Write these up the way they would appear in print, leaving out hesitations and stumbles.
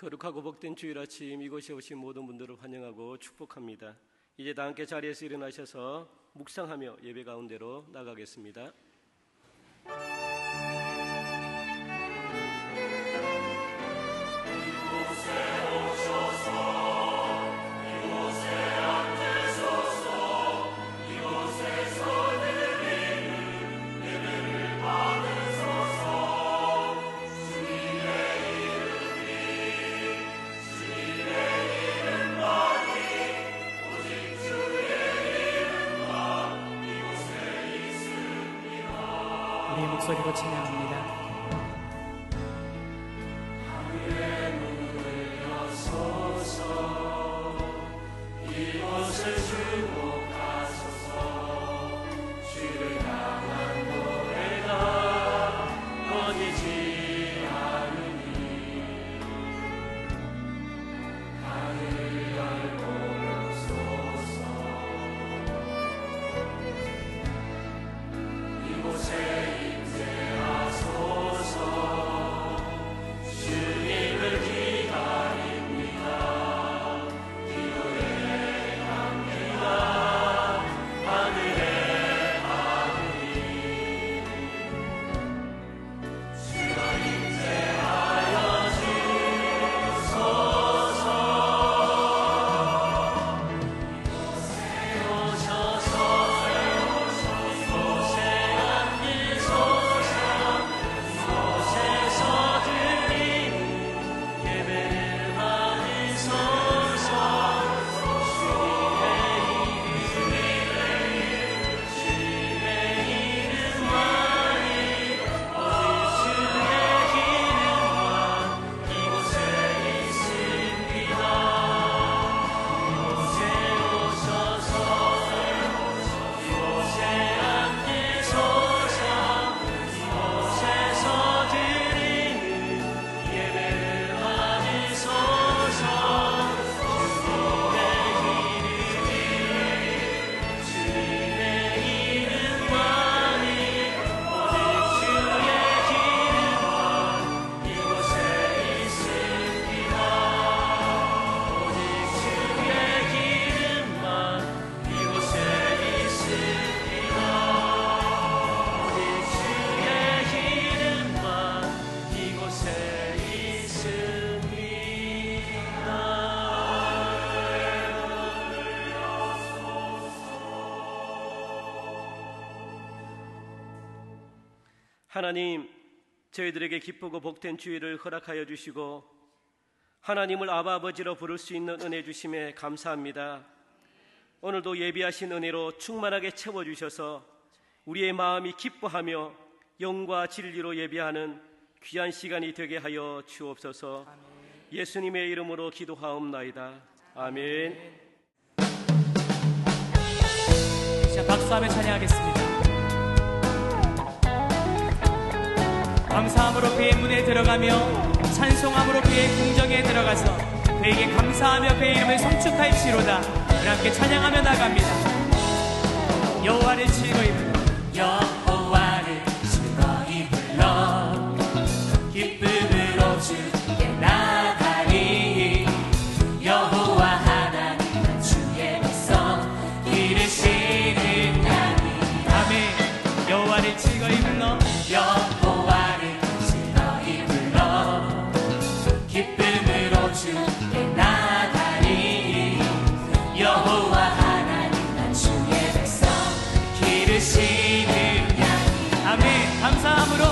거룩하고 복된 주일 아침 이곳에 오신 모든 분들을 환영하고 축복합니다. 이제 다 함께 자리에서 일어나셔서 묵상하며 예배 가운데로 나가겠습니다. 우리의 목소리로 찬양합니다. 하늘의 문을 여소서 이곳을 주목하소서 주를 향한 노래가 꺼지지 않으니 하늘을 열고 쏘소 이곳에 하나님, 저희들에게 기쁘고 복된 주일을 허락하여 주시고 하나님을 아바 아버지로 부를 수 있는 은혜 주심에 감사합니다. 오늘도 예비하신 은혜로 충만하게 채워주셔서 우리의 마음이 기뻐하며 영과 진리로 예배하는 귀한 시간이 되게 하여 주옵소서. 예수님의 이름으로 기도하옵나이다. 아멘. 자, 박수하며 찬양하겠습니다. 감사함으로 그의 문에 들어가며 찬송함으로 그의 궁정에 들어가서 그에게 감사하며 그의 이름을 송축할지로다. 우리 함께 찬양하며 나갑니다. 여호와를 즐거이 불러, 여호와를 즐거이 불러 기쁨으로 주께 나가리. 여호와 하나님은 주의 백성 기르시는 양이. 아멘. 여호와를 즐거이 불러, 여호와를 즐거이 불러 기쁨으로 주께 나가리. 여호와 하나님은 주의 백성 기르시는 양이. 아멘. 감사함으로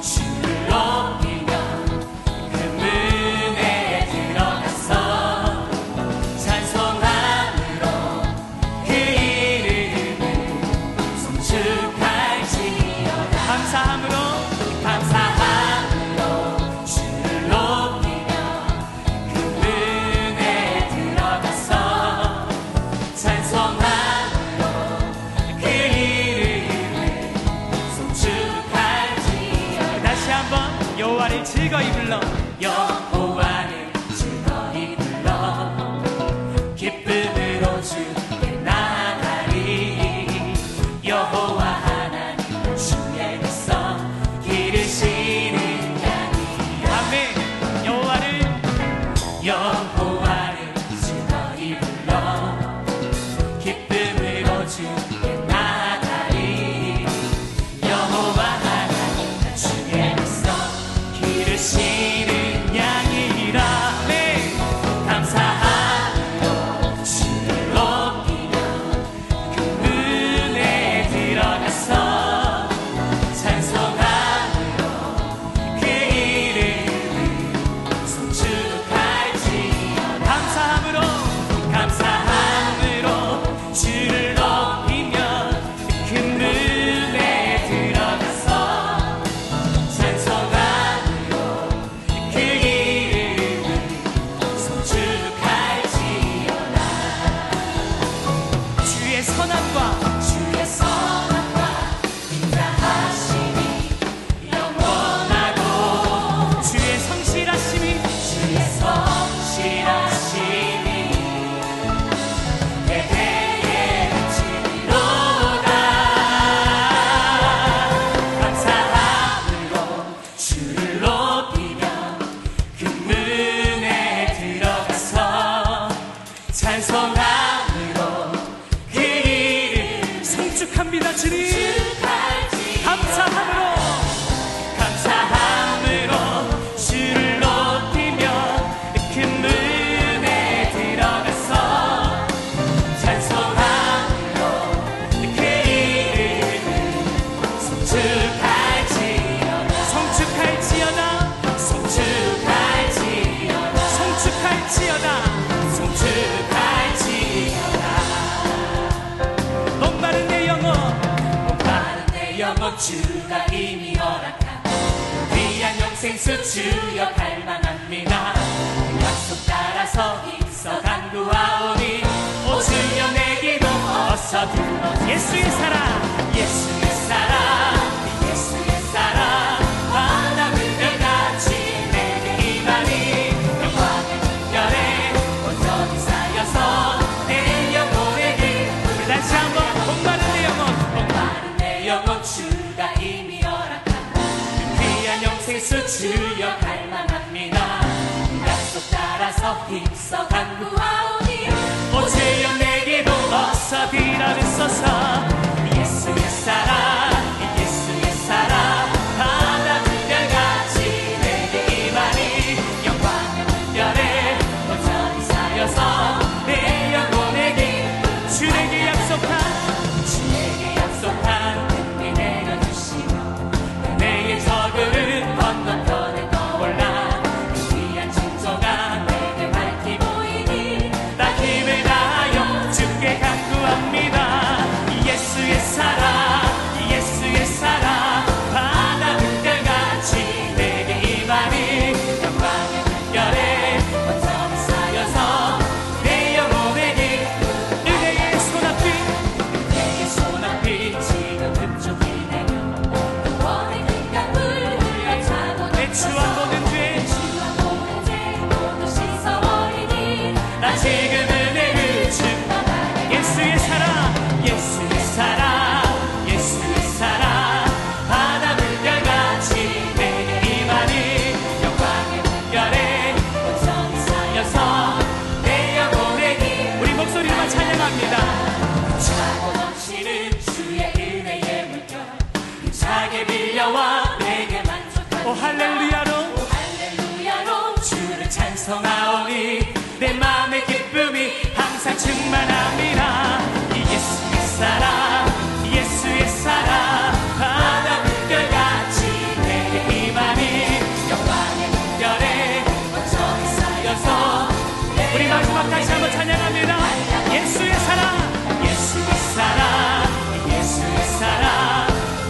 주를 높이며 그 문에 들어가서 찬송함으로 그 이름을 송축할지어다. 감사함으로 주를 높이며 그 문에 들어가서 찬송함으로 그 이름을 송축할지어다. 다시 한번 여호와를 즐거이 불러, 여호와를 즐거이 불러 기쁨으로 주께 나가리. 여호와 하나님 주의 백성 기르시는 양이. 아멘. 영혼 주가 이미 허락한 위한 영생수 주여 갈망합니다. 약속 따라서 힘써 간구하오니 오 주여 내 기도 어서 들어 예수의 사랑 예수의 사랑 예수의 사랑 바다 물결같이 내게 임하니 영광의 물결에 온전히 쌓여서 내 영혼의 길 우리 다시 한번 목마른 내 영혼 목마른 내 영혼 주가 이미 허락한 귀한 영생수 주여 갈망합니다. 약속 따라서 힘써 간구하오니 오 주여 내 기도 어서 들어주소서. 예수의 사랑 예수의 사랑 바다 물결같이 내게 임하니 영광의 물결에 온전히 쌓여서 내 영혼의 길 주에게 약속한 주에게 약속한 은혜 내려주시며 내의 적을 건너편에 떠올라 그 귀한 징조가 내게 밝히 보이니 나 힘을 다하여 주께 간구합니다. 예수의 사랑 예수의 사랑 바다 물결같이 내게 임하니 영광의 물결에 온전히 쌓여서 내 영혼의 길 은혜의 손앞이 내게 손앞이 지금 흡족히 내며 영원의 금강물 흘러차고 내 주와 모든 죄 주와 모든 죄 모두 씻어버리니 나 지금 은혜를 충만하게 예수의 사랑 예수의 사랑 예수의 사랑 바다 물결같이 내게 임하니 영광의 물결에 온전히 쌓여서 내 영혼의 길 우리 목소리로만 찬양합니다. 차고 넘치는 주의 은혜의 물결 차게 빌려와 내게 만족하니 오 할렐루야로 할렐루야로 주를 찬송하오니 내 마음의 기쁨이 항상 충만합니다. 이 예수의 사랑 예수의 사랑 바다 물결같이 내게 임하니 영광의 물결에 온전히 쌓여서 우리 마지막 다시 한번 찬양합니다. 예수의 사랑 예수의 사랑 예수의 사랑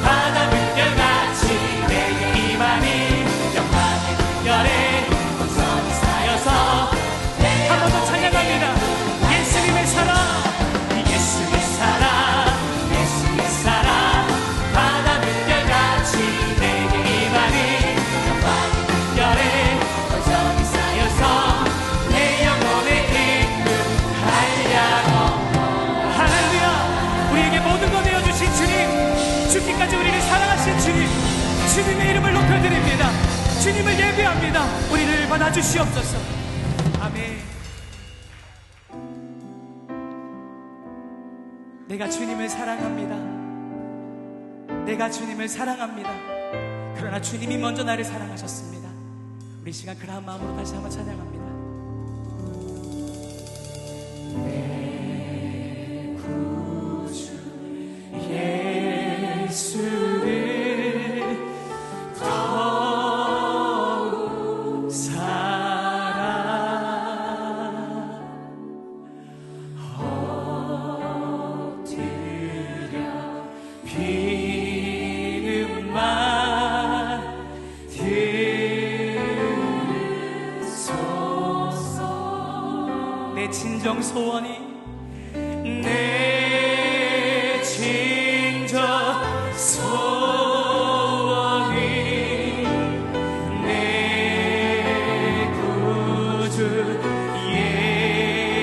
바다 물결같이 내게 임하니 영광의 물결에 온전히 쌓여서 한 번 더 찬양합니다. 예수님의 사랑 예수의 사랑 예수의 사랑 바다 물결같이 내게 임하니 영광의 물결에 온전히 쌓여서 내 영혼의 기쁨 달려고 할렐루야. 우리에게 모든 것 내어주신 주님 죽기까지 우리를 사랑하신 주님 주님의 이름을 높여드립니다. 주님을 예배합니다. 우리를 받아주시옵소서. 아멘. 내가 주님을 사랑합니다. 내가 주님을 사랑합니다. 그러나 주님이 먼저 나를 사랑하셨습니다. 우리 시간 그러한 마음으로 다시 한번 찬양합니다. 예수를 더욱 사랑 엎드려 비음만 들으소서. 내 진정 소원이 내 진정 소원이 내 구주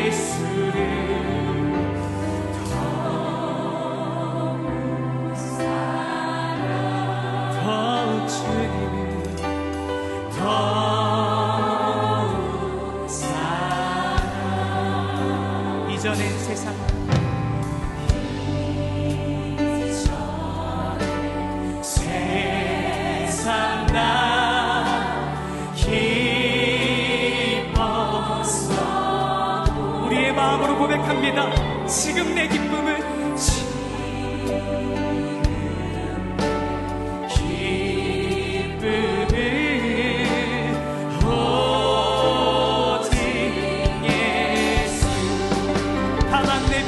예수를 더욱 주님을 더욱 사랑 이전엔 세상 세상 나 기뻤어 우리의 마음으로 고백합니다. 지금 내 기쁨은 기쁨을 오직 예수 다만 내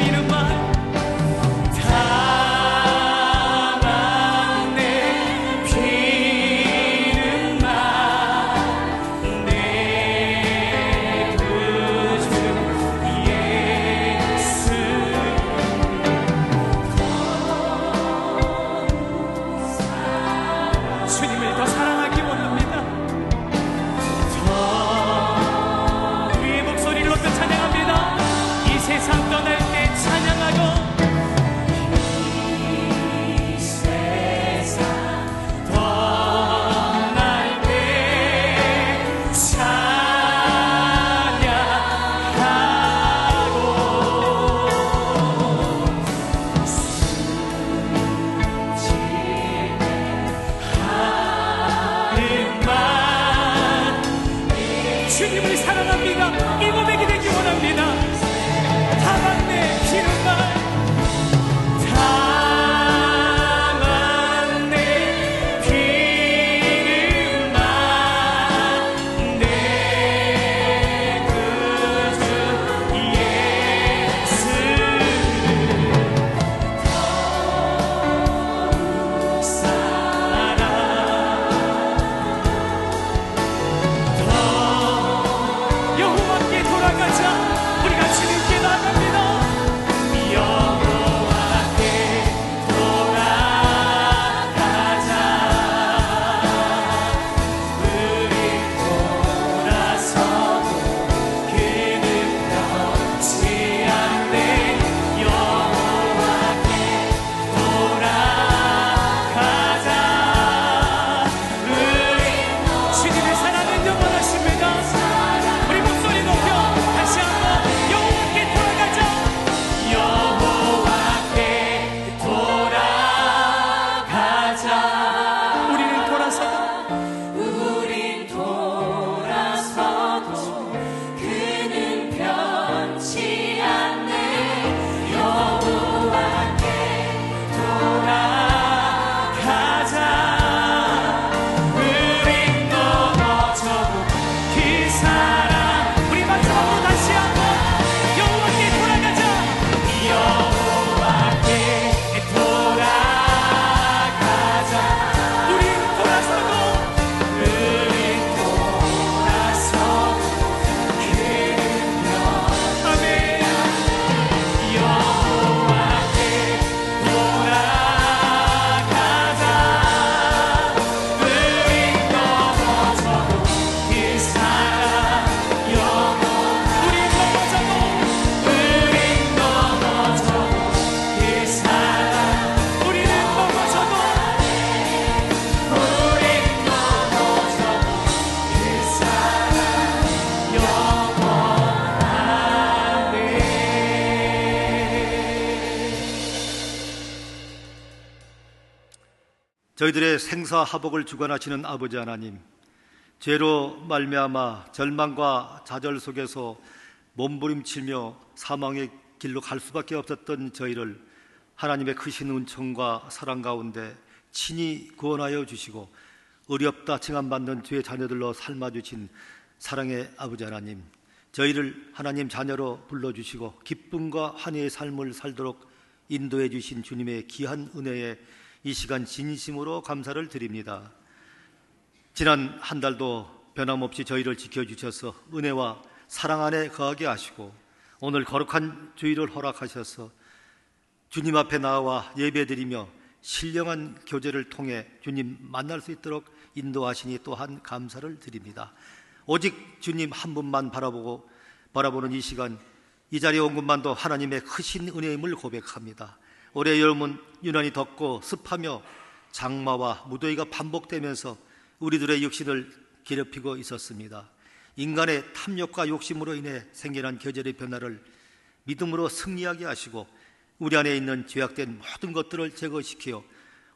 주님을 사랑합니다. 이 고백이 되기 원합니다. 다만내 비는말 저희들의 생사화복을 주관하시는 아버지 하나님, 죄로 말미암아 절망과 좌절 속에서 몸부림치며 사망의 길로 갈 수밖에 없었던 저희를 하나님의 크신 은총과 사랑 가운데 친히 구원하여 주시고 의롭다 칭함받는 주의 자녀들로 삶아주신 사랑의 아버지 하나님, 저희를 하나님 자녀로 불러주시고 기쁨과 환희의 삶을 살도록 인도해 주신 주님의 귀한 은혜에 이 시간 진심으로 감사를 드립니다. 지난 한 달도 변함없이 저희를 지켜주셔서 은혜와 사랑 안에 거하게 하시고 오늘 거룩한 주일을 허락하셔서 주님 앞에 나와 예배드리며 신령한 교제를 통해 주님 만날 수 있도록 인도하시니 또한 감사를 드립니다. 오직 주님 한 분만 바라보는 이 시간, 이 자리에 온 것만도 하나님의 크신 은혜임을 고백합니다. 올해 여름은 유난히 덥고 습하며 장마와 무더위가 반복되면서 우리들의 육신을 괴롭히고 있었습니다. 인간의 탐욕과 욕심으로 인해 생겨난 계절의 변화를 믿음으로 승리하게 하시고 우리 안에 있는 죄악된 모든 것들을 제거시켜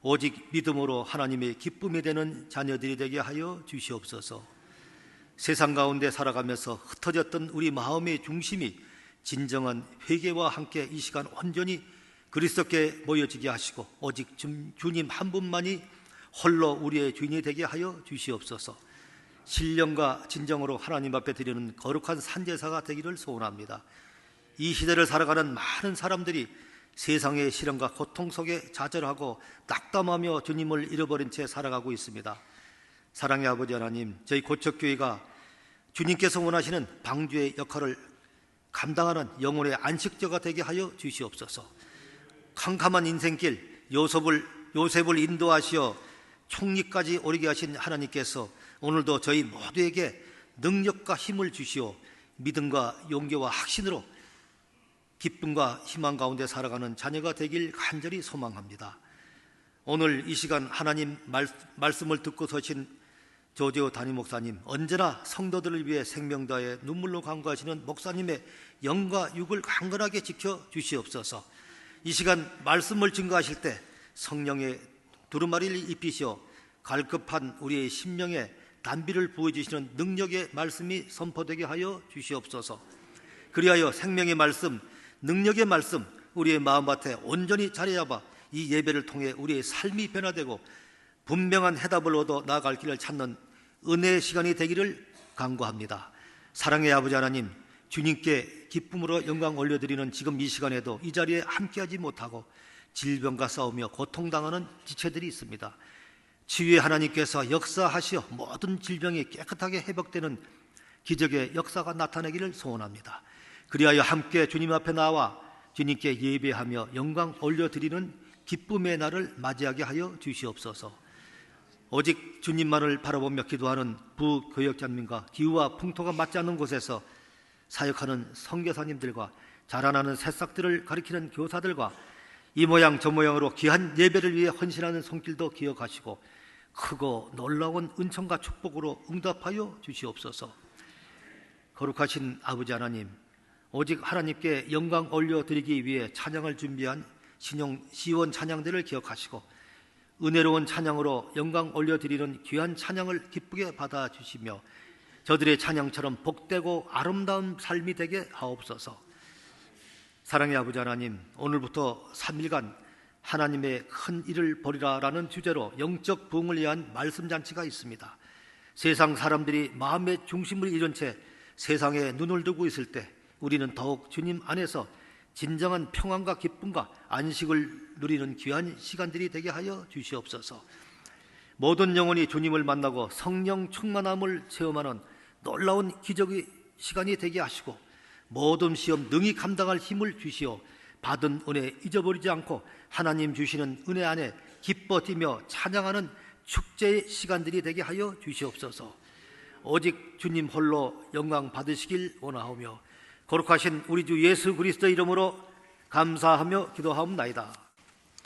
오직 믿음으로 하나님의 기쁨이 되는 자녀들이 되게 하여 주시옵소서. 세상 가운데 살아가면서 흩어졌던 우리 마음의 중심이 진정한 회개와 함께 이 시간 온전히 그리스도께 모여지게 하시고 오직 주님 한 분만이 홀로 우리의 주인이 되게 하여 주시옵소서. 신령과 진정으로 하나님 앞에 드리는 거룩한 산제사가 되기를 소원합니다. 이 시대를 살아가는 많은 사람들이 세상의 시련과 고통 속에 좌절하고 낙담하며 주님을 잃어버린 채 살아가고 있습니다. 사랑의 아버지 하나님, 저희 고척교회가 주님께서 원하시는 방주의 역할을 감당하는 영혼의 안식처가 되게 하여 주시옵소서. 캄캄한 인생길 요셉을 인도하시어 총리까지 오르게 하신 하나님께서 오늘도 저희 모두에게 능력과 힘을 주시어 믿음과 용기와 확신으로 기쁨과 희망 가운데 살아가는 자녀가 되길 간절히 소망합니다. 오늘 이 시간 하나님 말씀을 듣고 서신 조재호 담임 목사님, 언제나 성도들을 위해 생명 다해 눈물로 간구하시는 목사님의 영과 육을 강건하게 지켜 주시옵소서. 이 시간 말씀을 증거하실 때 성령의 두루마리를 입히시어 갈급한 우리의 심령에 단비를 부어주시는 능력의 말씀이 선포되게 하여 주시옵소서. 그리하여 생명의 말씀, 능력의 말씀 우리의 마음밭에 온전히 자리잡아 이 예배를 통해 우리의 삶이 변화되고 분명한 해답을 얻어 나아갈 길을 찾는 은혜의 시간이 되기를 간구합니다. 사랑의 아버지 하나님, 주님께 기쁨으로 영광 올려드리는 지금 이 시간에도 이 자리에 함께하지 못하고 질병과 싸우며 고통당하는 지체들이 있습니다. 치유의 하나님께서 역사하시어 모든 질병이 깨끗하게 회복되는 기적의 역사가 나타나기를 소원합니다. 그리하여 함께 주님 앞에 나와 주님께 예배하며 영광 올려드리는 기쁨의 날을 맞이하게 하여 주시옵소서. 오직 주님만을 바라보며 기도하는 부교역자님과 기후와 풍토가 맞지 않는 곳에서 사역하는 선교사님들과 자라나는 새싹들을 가리키는 교사들과 이 모양 저 모양으로 귀한 예배를 위해 헌신하는 손길도 기억하시고 크고 놀라운 은총과 축복으로 응답하여 주시옵소서. 거룩하신 아버지 하나님, 오직 하나님께 영광 올려드리기 위해 찬양을 준비한 시원 찬양들을 기억하시고 은혜로운 찬양으로 영광 올려드리는 귀한 찬양을 기쁘게 받아주시며 저들의 찬양처럼 복되고 아름다운 삶이 되게 하옵소서. 사랑의 아버지 하나님, 오늘부터 3일간 하나님의 큰 일을 벌이라라는 주제로 영적 부흥을 위한 말씀잔치가 있습니다. 세상 사람들이 마음의 중심을 잃은 채 세상에 눈을 두고 있을 때 우리는 더욱 주님 안에서 진정한 평안과 기쁨과 안식을 누리는 귀한 시간들이 되게 하여 주시옵소서. 모든 영혼이 주님을 만나고 성령 충만함을 체험하는 놀라운 기적의 시간이 되게 하시고 모든 시험 능히 감당할 힘을 주시어 받은 은혜 잊어버리지 않고 하나님 주시는 은혜 안에 기뻐 뛰며 찬양하는 축제의 시간들이 되게 하여 주시옵소서. 오직 주님 홀로 영광 받으시길 원하오며 거룩하신 우리 주 예수 그리스도 이름으로 감사하며 기도하옵나이다.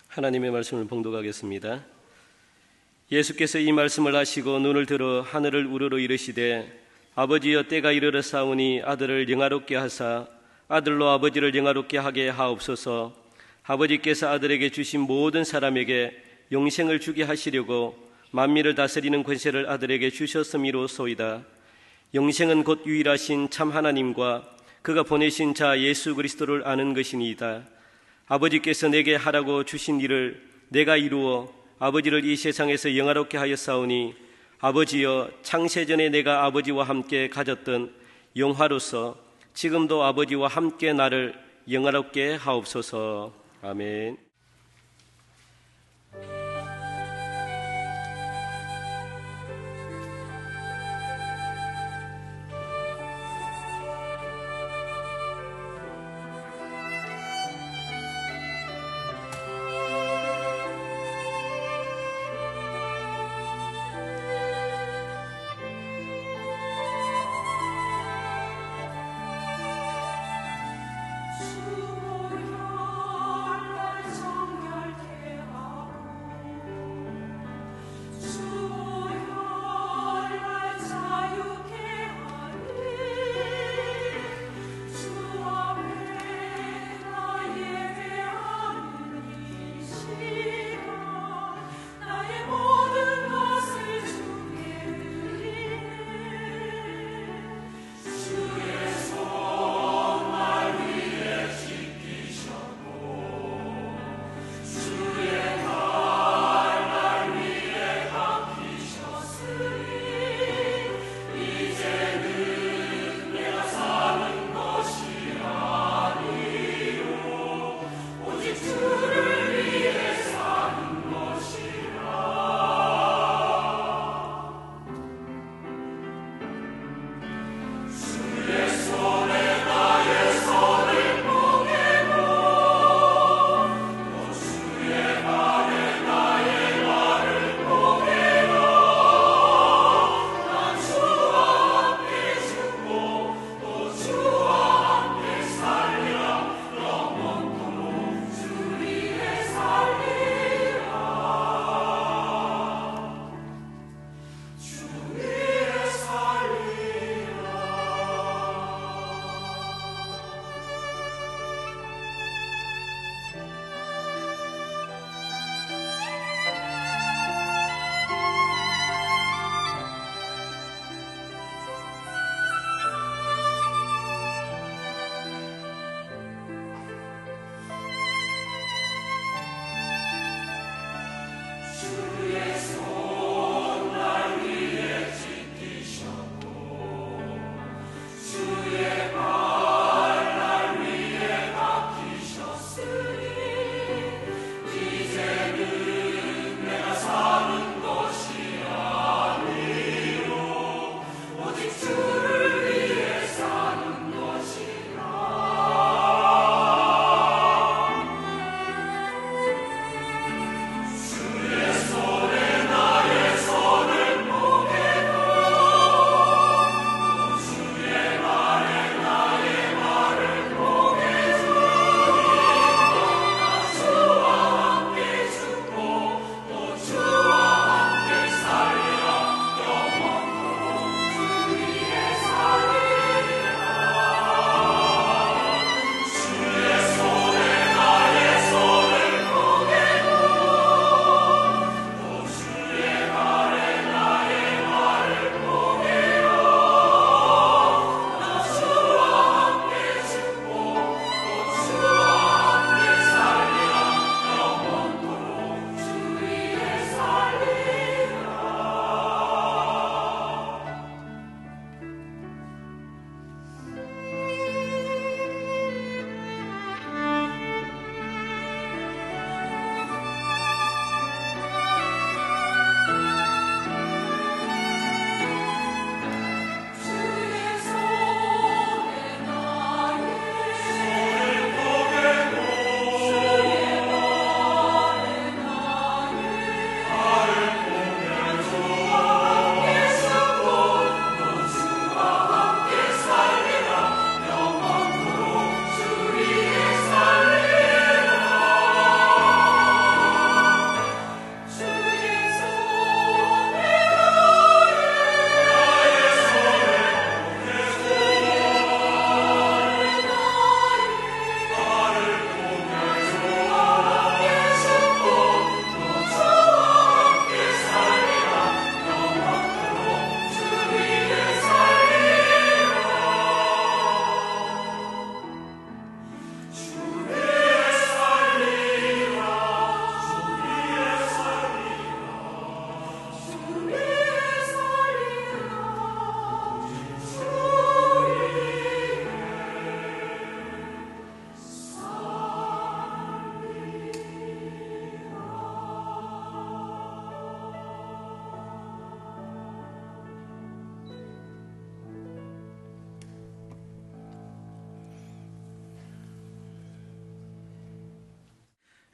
하나님의 말씀을 봉독하겠습니다. 예수께서 이 말씀을 하시고 눈을 들어 하늘을 우러러 이르시되 아버지여 때가 이르러 싸우니 아들을 영화롭게 하사 아들로 아버지를 영화롭게 하게 하옵소서. 아버지께서 아들에게 주신 모든 사람에게 영생을 주게 하시려고 만민을 다스리는 권세를 아들에게 주셨음이로소이다. 영생은 곧 유일하신 참 하나님과 그가 보내신 자 예수 그리스도를 아는 것이니이다. 아버지께서 내게 하라고 주신 일을 내가 이루어 아버지를 이 세상에서 영화롭게 하였사오니 아버지여 창세전에 내가 아버지와 함께 가졌던 영화로서 지금도 아버지와 함께 나를 영화롭게 하옵소서. 아멘. 주의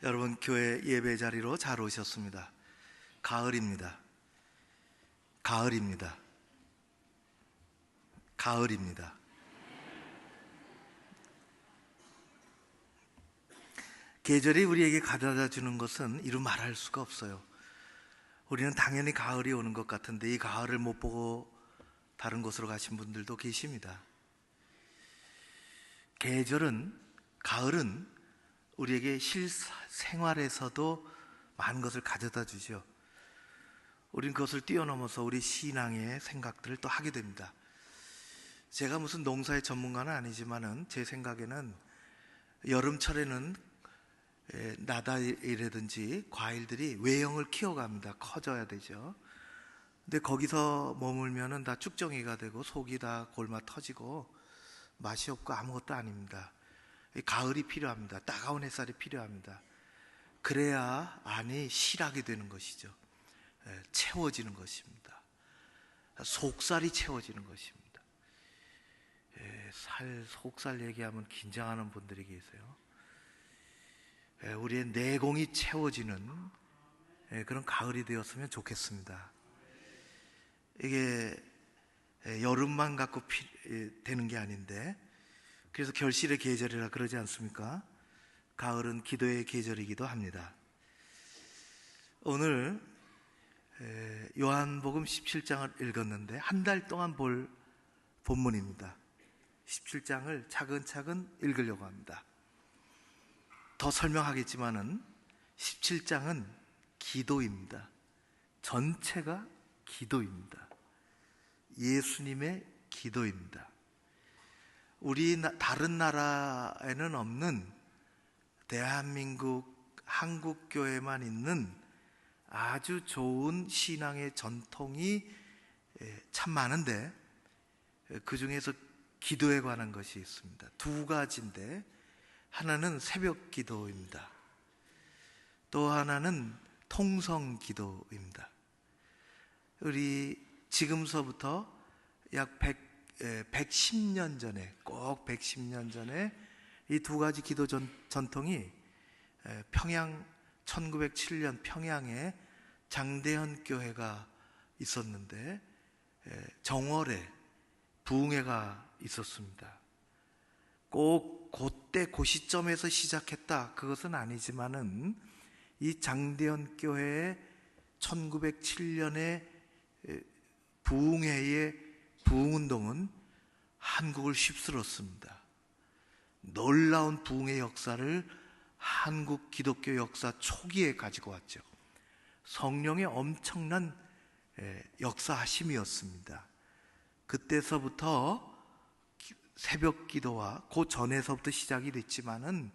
여러분 교회 예배 자리로 잘 오셨습니다. 가을입니다. 가을입니다. 가을입니다. 계절이 우리에게 가져다 주는 것은 이루 말할 수가 없어요. 우리는 당연히 가을이 오는 것 같은데 이 가을을 못 보고 다른 곳으로 가신 분들도 계십니다. 가을은 우리에게 실생활에서도 많은 것을 가져다 주죠. 우린 그것을 뛰어넘어서 우리 신앙의 생각들을 또 하게 됩니다. 제가 무슨 농사의 전문가는 아니지만은 제 생각에는 여름철에는 나달이라든지 과일들이 외형을 키워갑니다. 커져야 되죠. 근데 거기서 머물면은 다 쭉정이가 되고 속이 다 골마 터지고 맛이 없고 아무것도 아닙니다. 가을이 필요합니다. 따가운 햇살이 필요합니다. 그래야 안이 실하게 되는 것이죠. 채워지는 것입니다. 속살이 채워지는 것입니다. 속살 얘기하면 긴장하는 분들이 계세요. 우리의 내공이 채워지는 그런 가을이 되었으면 좋겠습니다. 이게 여름만 갖고 되는 게 아닌데, 그래서 결실의 계절이라 그러지 않습니까? 가을은 기도의 계절이기도 합니다. 오늘 요한복음 17장을 읽었는데 한 달 동안 볼 본문입니다. 17장을 차근차근 읽으려고 합니다. 더 설명하겠지만은 17장은 기도입니다. 전체가 기도입니다. 예수님의 기도입니다. 우리 다른 나라에는 없는 대한민국 한국교회만 있는 아주 좋은 신앙의 전통이 참 많은데 그 중에서 기도에 관한 것이 있습니다. 두 가지인데 하나는 새벽 기도입니다. 또 하나는 통성 기도입니다. 우리 지금서부터 약 110년 전에, 꼭 110년 전에 이 두 가지 기도 전통이 평양 1907년 평양에 장대현 교회가 있었는데 정월에 부흥회가 있었습니다. 꼭 그때 그 시점에서 시작했다 그것은 아니지만은 이 장대현 교회의 1907년에 부흥회의 부흥운동은 한국을 휩쓸었습니다. 놀라운 부흥의 역사를 한국 기독교 역사 초기에 가지고 왔죠. 성령의 엄청난 역사하심이었습니다. 그때서부터 새벽 기도와 그 전에서부터 시작이 됐지만은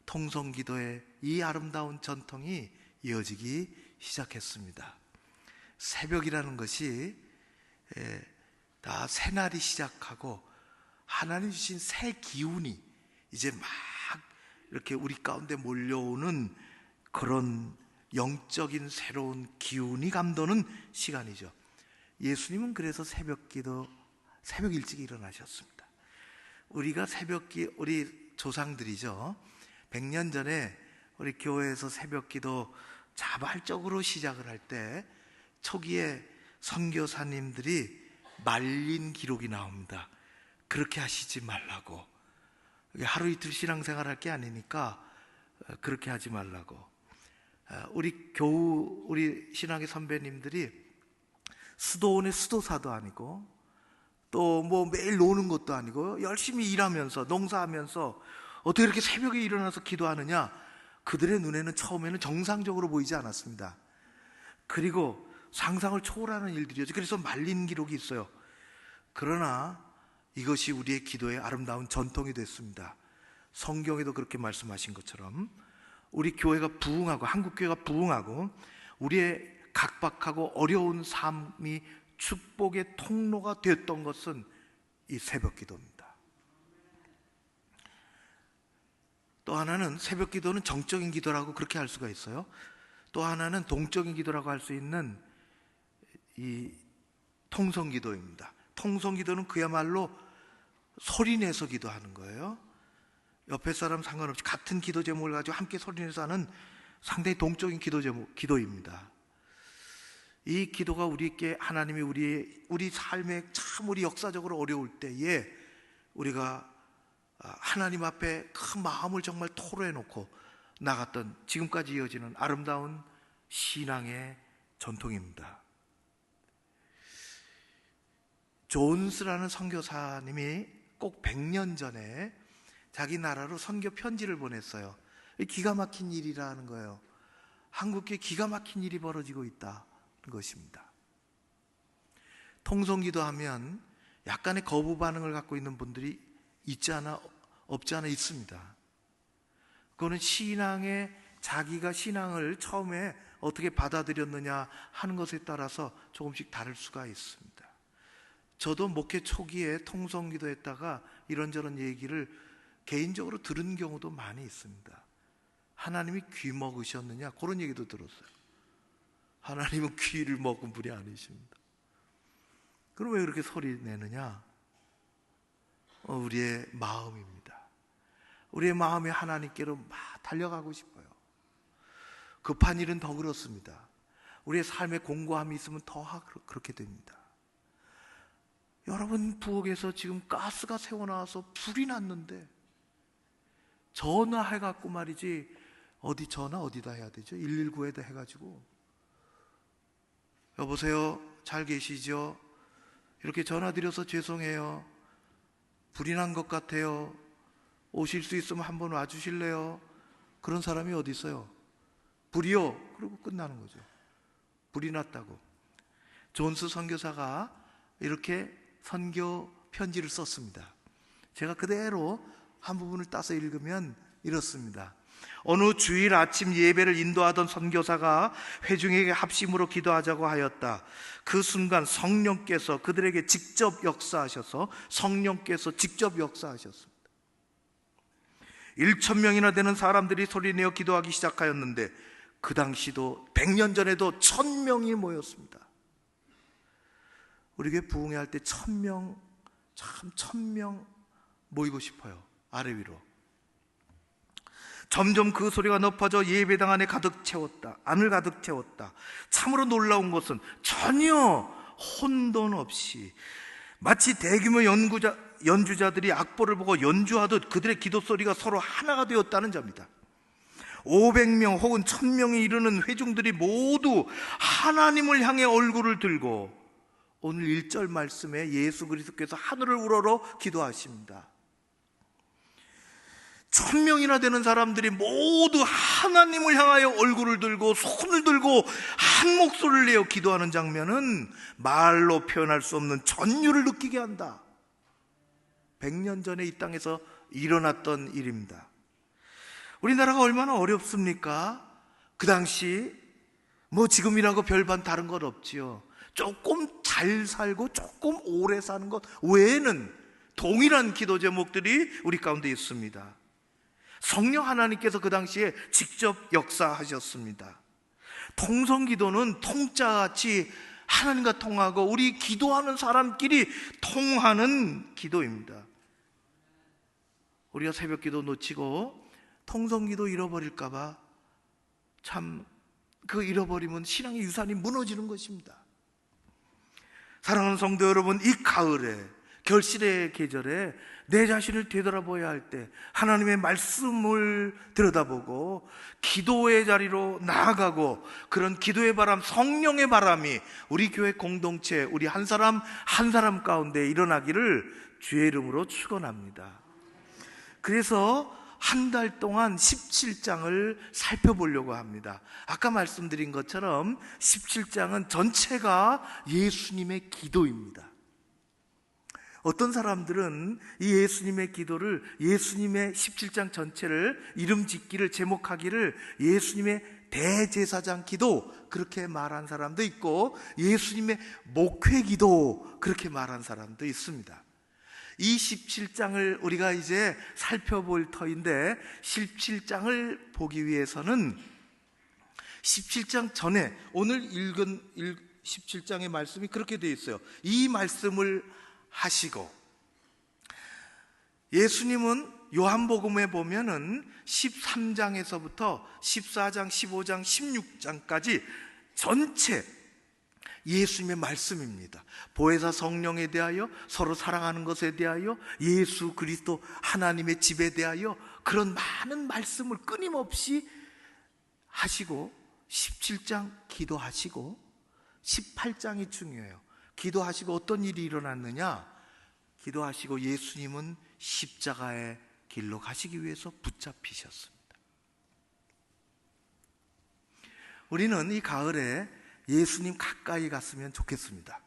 통성 기도의 이 아름다운 전통이 이어지기 시작했습니다. 새벽이라는 것이 다 새날이 시작하고 하나님 주신 새 기운이 이제 막 이렇게 우리 가운데 몰려오는 그런 영적인 새로운 기운이 감도는 시간이죠. 예수님은 그래서 새벽 일찍 일어나셨습니다. 우리가 우리 조상들이죠. 100년 전에 우리 교회에서 새벽 기도 자발적으로 시작을 할 때 초기에 선교사님들이 말린 기록이 나옵니다. 그렇게 하시지 말라고. 하루 이틀 신앙생활 할 게 아니니까 그렇게 하지 말라고. 우리 신앙의 선배님들이 수도원의 수도사도 아니고 또 뭐 매일 노는 것도 아니고 열심히 일하면서 농사하면서 어떻게 이렇게 새벽에 일어나서 기도하느냐? 그들의 눈에는 처음에는 정상적으로 보이지 않았습니다. 그리고 상상을 초월하는 일들이었죠. 그래서 말린 기록이 있어요. 그러나 이것이 우리의 기도의 아름다운 전통이 됐습니다. 성경에도 그렇게 말씀하신 것처럼 우리 교회가 부흥하고 한국 교회가 부흥하고 우리의 각박하고 어려운 삶이 축복의 통로가 되었던 것은 이 새벽 기도입니다. 또 하나는 새벽 기도는 정적인 기도라고 그렇게 할 수가 있어요. 또 하나는 동적인 기도라고 할 수 있는 이 통성 기도입니다. 통성 기도는 그야말로 소리 내서 기도하는 거예요. 옆에 사람 상관없이 같은 기도 제목을 가지고 함께 소리내서 하는 상당히 동적인 기도입니다. 이 기도가 우리께 하나님이 우리 삶에 참 우리 역사적으로 어려울 때에 우리가 하나님 앞에 큰 마음을 정말 토로해 놓고 나갔던 지금까지 이어지는 아름다운 신앙의 전통입니다. 존스라는 선교사님이 꼭 100년 전에 자기 나라로 선교 편지를 보냈어요. 기가 막힌 일이라는 거예요. 한국에 기가 막힌 일이 벌어지고 있다는 것입니다. 통성기도 하면 약간의 거부 반응을 갖고 있는 분들이 없지 않아 있습니다. 그거는 자기가 신앙을 처음에 어떻게 받아들였느냐 하는 것에 따라서 조금씩 다를 수가 있습니다. 저도 목회 초기에 통성기도 했다가 이런저런 얘기를 개인적으로 들은 경우도 많이 있습니다. 하나님이 귀 먹으셨느냐 그런 얘기도 들었어요. 하나님은 귀를 먹은 분이 아니십니다. 그럼 왜 그렇게 소리 내느냐? 우리의 마음입니다. 우리의 마음이 하나님께로 막 달려가고 싶어요. 급한 일은 더 그렇습니다. 우리의 삶에 공고함이 있으면 더 그렇게 됩니다. 여러분, 부엌에서 지금 가스가 새어나와서 불이 났는데 전화해갖고 말이지, 어디다 해야 되죠? 119에다 해가지고, 여보세요, 잘 계시죠? 이렇게 전화드려서 죄송해요, 불이 난 것 같아요, 오실 수 있으면 한번 와주실래요? 그런 사람이 어디 있어요? 불이요? 그리고 끝나는 거죠. 불이 났다고. 존스 선교사가 이렇게 선교 편지를 썼습니다. 제가 그대로 한 부분을 따서 읽으면 이렇습니다. 어느 주일 아침 예배를 인도하던 선교사가 회중에게 합심으로 기도하자고 하였다. 그 순간 성령께서 그들에게 직접 역사하셨습니다. 1,000명이나 되는 사람들이 소리내어 기도하기 시작하였는데, 그 당시도 100년 전에도 1,000명이 모였습니다. 우리 교회 부흥회 할 때 1,000명, 참 1,000명 모이고 싶어요. 아래 위로. 점점 그 소리가 높아져 예배당 안을 가득 채웠다. 참으로 놀라운 것은 전혀 혼돈 없이 마치 대규모 연주자들이 악보를 보고 연주하듯 그들의 기도 소리가 서로 하나가 되었다는 점이다. 500명 혹은 1,000명이 이르는 회중들이 모두 하나님을 향해 얼굴을 들고, 오늘 1절 말씀에 예수 그리스도께서 하늘을 우러러 기도하십니다. 1,000명이나 되는 사람들이 모두 하나님을 향하여 얼굴을 들고 손을 들고 한 목소리를 내어 기도하는 장면은 말로 표현할 수 없는 전율을 느끼게 한다. 100년 전에 이 땅에서 일어났던 일입니다. 우리나라가 얼마나 어렵습니까? 그 당시 지금이라고 별반 다른 건 없지요. 조금 잘 살고 조금 오래 사는 것 외에는 동일한 기도 제목들이 우리 가운데 있습니다. 성령 하나님께서 그 당시에 직접 역사하셨습니다. 통성기도는 통짜같이 하나님과 통하고 우리 기도하는 사람끼리 통하는 기도입니다. 우리가 새벽기도 놓치고 통성기도 잃어버릴까봐 참 잃어버리면 신앙의 유산이 무너지는 것입니다. 사랑하는 성도 여러분, 이 가을에, 결실의 계절에 내 자신을 되돌아보아야 할 때 하나님의 말씀을 들여다보고 기도의 자리로 나아가고, 그런 기도의 바람, 성령의 바람이 우리 교회 공동체, 우리 한 사람 한 사람 가운데 일어나기를 주의 이름으로 축원합니다. 그래서 한 달 동안 17장을 살펴보려고 합니다. 아까 말씀드린 것처럼 17장은 전체가 예수님의 기도입니다. 어떤 사람들은 이 예수님의 기도를, 예수님의 17장 전체를 이름 짓기를, 제목하기를 예수님의 대제사장 기도, 그렇게 말한 사람도 있고 예수님의 목회 기도, 그렇게 말한 사람도 있습니다. 이 17장을 우리가 이제 살펴볼 터인데, 17장을 보기 위해서는 17장 전에 오늘 읽은 17장의 말씀이 그렇게 되어 있어요. 이 말씀을 하시고, 예수님은 요한복음에 보면은 13장에서부터 14장, 15장, 16장까지 전체 예수님의 말씀입니다. 보혜사 성령에 대하여, 서로 사랑하는 것에 대하여, 예수 그리스도 하나님의 집에 대하여 그런 많은 말씀을 끊임없이 하시고, 17장 기도하시고, 18장이 중요해요. 기도하시고 어떤 일이 일어났느냐? 기도하시고 예수님은 십자가의 길로 가시기 위해서 붙잡히셨습니다. 우리는 이 가을에 예수님 가까이 갔으면 좋겠습니다.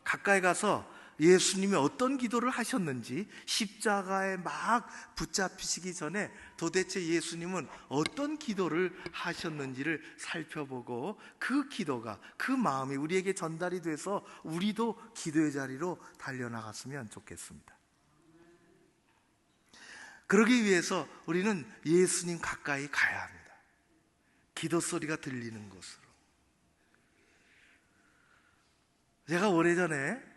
가까이 가서 예수님이 어떤 기도를 하셨는지, 십자가에 막 붙잡히시기 전에 도대체 예수님은 어떤 기도를 하셨는지를 살펴보고, 그 기도가, 그 마음이 우리에게 전달이 돼서 우리도 기도의 자리로 달려나갔으면 좋겠습니다. 그러기 위해서 우리는 예수님 가까이 가야 합니다. 기도 소리가 들리는 곳으로. 제가 오래전에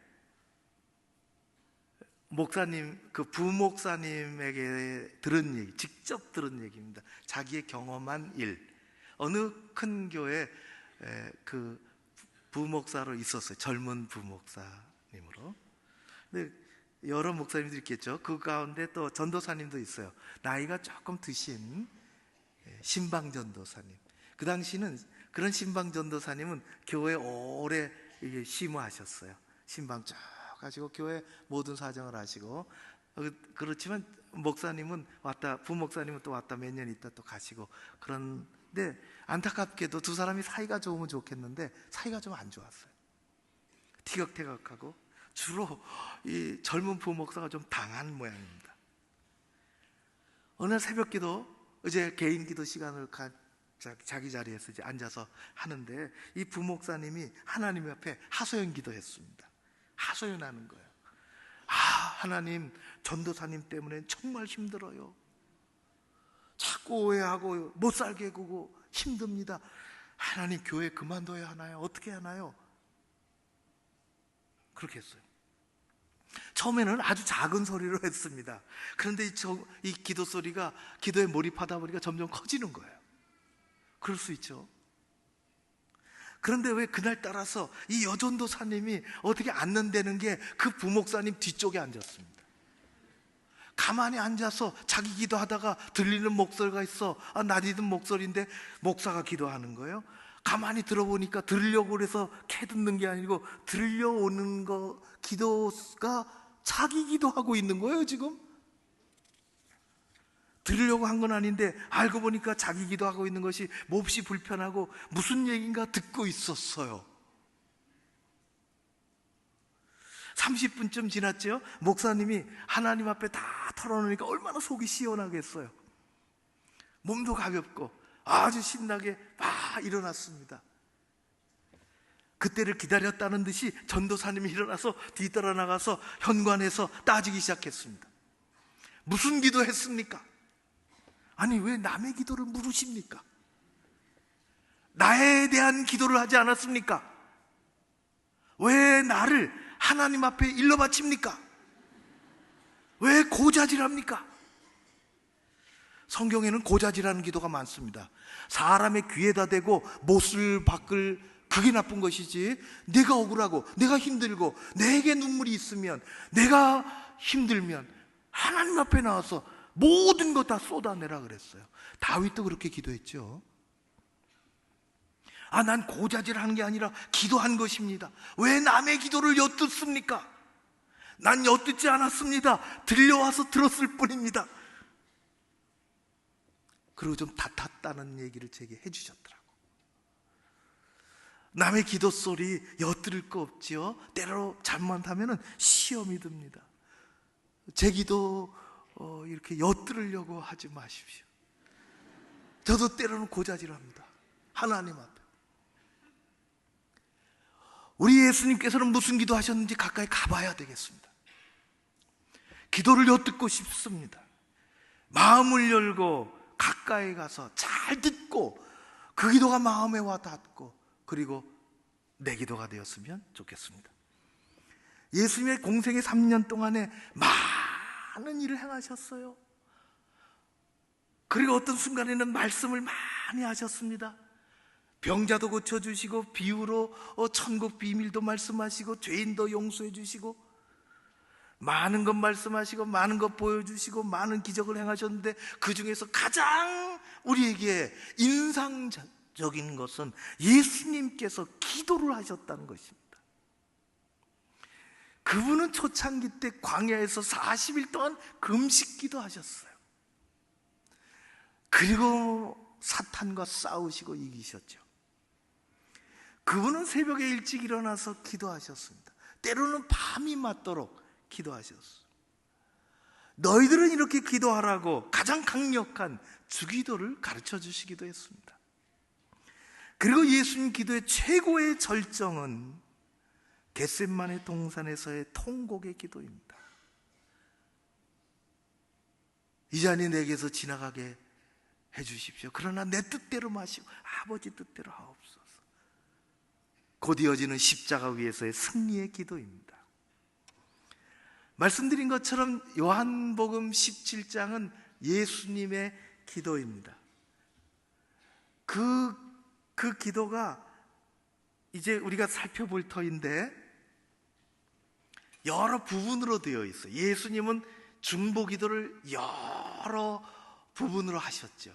목사님, 그 부목사님에게 들은 얘기, 직접 들은 얘기입니다. 자기의 경험한 일. 어느 큰 교회 그 부목사로 있었어요. 젊은 부목사님으로. 근데 여러 목사님들이 있겠죠. 그 가운데 또 전도사님도 있어요. 나이가 조금 드신 신방 전도사님. 그 당시는 그런 신방 전도사님은 교회 오래 심호하셨어요. 신방 쭉 가지고 교회 모든 사정을 하시고, 그렇지만 목사님은 왔다, 부목사님은 또 왔다 몇 년 있다 또 가시고. 그런데 안타깝게도 두 사람이 사이가 좋으면 좋겠는데 사이가 좀 안 좋았어요. 티격태격하고, 주로 이 젊은 부목사가 좀 당한 모양입니다. 어느 날 새벽기도, 이제 개인 기도 시간을 자기 자리에서 이제 앉아서 하는데, 이 부목사님이 하나님 앞에 하소연 기도했습니다. 하소연하는 거예요. 하나님, 전도사님 때문에 정말 힘들어요. 자꾸 오해하고 못 살게 구고 힘듭니다. 하나님, 교회 그만둬야 하나요? 어떻게 하나요? 그렇게 했어요. 처음에는 아주 작은 소리로 했습니다. 그런데 이 기도 소리가, 기도에 몰입하다 보니까 점점 커지는 거예요. 그럴 수 있죠. 그런데 왜 그날 따라서 이 여전도사님이 어떻게 앉는다는 게 그 부목사님 뒤쪽에 앉았습니다. 가만히 앉아서 자기 기도하다가 들리는 목소리가 있어. 낯익은 목소리인데 목사가 기도하는 거예요. 가만히 들어보니까 들으려고 그래서 캐 듣는 게 아니고 들려오는 거, 기도가 자기 기도하고 있는 거예요. 지금 들으려고 한 건 아닌데 알고 보니까 자기 기도하고 있는 것이 몹시 불편하고 무슨 얘기인가 듣고 있었어요. 30분쯤 지났죠. 목사님이 하나님 앞에 다 털어놓으니까 얼마나 속이 시원하겠어요. 몸도 가볍고 아주 신나게 막 일어났습니다. 그때를 기다렸다는 듯이 전도사님이 일어나서 뒤따라 나가서 현관에서 따지기 시작했습니다. 무슨 기도했습니까? 아니, 왜 남의 기도를 물으십니까? 나에 대한 기도를 하지 않았습니까? 왜 나를 하나님 앞에 일러 바칩니까? 왜 고자질합니까? 성경에는 고자질하는 기도가 많습니다. 사람의 귀에다 대고 못을 박을, 그게 나쁜 것이지, 내가 억울하고 내가 힘들고 내게 눈물이 있으면, 내가 힘들면 하나님 앞에 나와서 모든 것 다 쏟아내라 그랬어요. 다윗도 그렇게 기도했죠. 난 고자질하는 게 아니라 기도한 것입니다. 왜 남의 기도를 엿듣습니까? 난 엿듣지 않았습니다. 들려와서 들었을 뿐입니다. 그리고 좀 다퉜다는 얘기를 제게 해주셨더라고. 남의 기도 소리 엿들을 거 없지요. 때로 잘못하면 시험이 듭니다. 제 기도 이렇게 엿들으려고 하지 마십시오. 저도 때로는 고자질합니다. 하나님 앞에. 우리 예수님께서는 무슨 기도 하셨는지 가까이 가봐야 되겠습니다. 기도를 엿듣고 싶습니다. 마음을 열고 가까이 가서 잘 듣고 그 기도가 마음에 와 닿고, 그리고 내 기도가 되었으면 좋겠습니다. 예수님의 공생의 3년 동안에 많은 일을 행하셨어요. 그리고 어떤 순간에는 말씀을 많이 하셨습니다. 병자도 고쳐주시고 비유로 천국 비밀도 말씀하시고 죄인도 용서해 주시고 많은 것 말씀하시고 많은 것 보여주시고 많은 기적을 행하셨는데 그 중에서 가장 우리에게 인상적인 것은 예수님께서 기도를 하셨다는 것입니다. 그분은 초창기 때 광야에서 40일 동안 금식 기도하셨어요. 그리고 사탄과 싸우시고 이기셨죠. 그분은 새벽에 일찍 일어나서 기도하셨습니다. 때로는 밤이 맞도록 기도하셨어요. 너희들은 이렇게 기도하라고 가장 강력한 주기도를 가르쳐 주시기도 했습니다. 그리고 예수님 기도의 최고의 절정은 겟셋마네 동산에서의 통곡의 기도입니다. 이 잔이 내게서 지나가게 해주십시오. 그러나 내 뜻대로 마시고 아버지 뜻대로 하옵소서. 곧 이어지는 십자가 위에서의 승리의 기도입니다. 말씀드린 것처럼 요한복음 17장은 예수님의 기도입니다. 그 기도가 이제 우리가 살펴볼 터인데 여러 부분으로 되어 있어요. 예수님은 중보 기도를 여러 부분으로 하셨죠.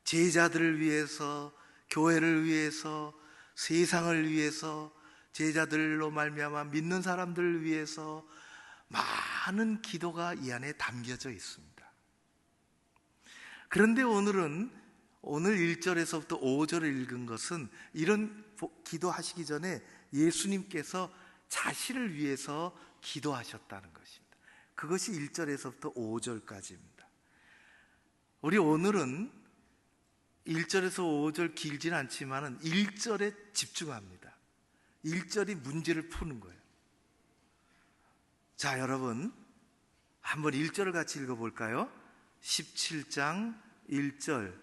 제자들을 위해서, 교회를 위해서, 세상을 위해서, 제자들로 말미암아 믿는 사람들을 위해서 많은 기도가 이 안에 담겨져 있습니다. 그런데 오늘 1절에서부터 5절을 읽은 것은 이런 기도하시기 전에 예수님께서 자신을 위해서 기도하셨다는 것입니다. 그것이 1절에서부터 5절까지입니다. 우리 오늘은 1절에서 5절 길진 않지만 1절에 집중합니다. 1절이 문제를 푸는 거예요. 자, 여러분 한번 1절을 같이 읽어볼까요? 17장 1절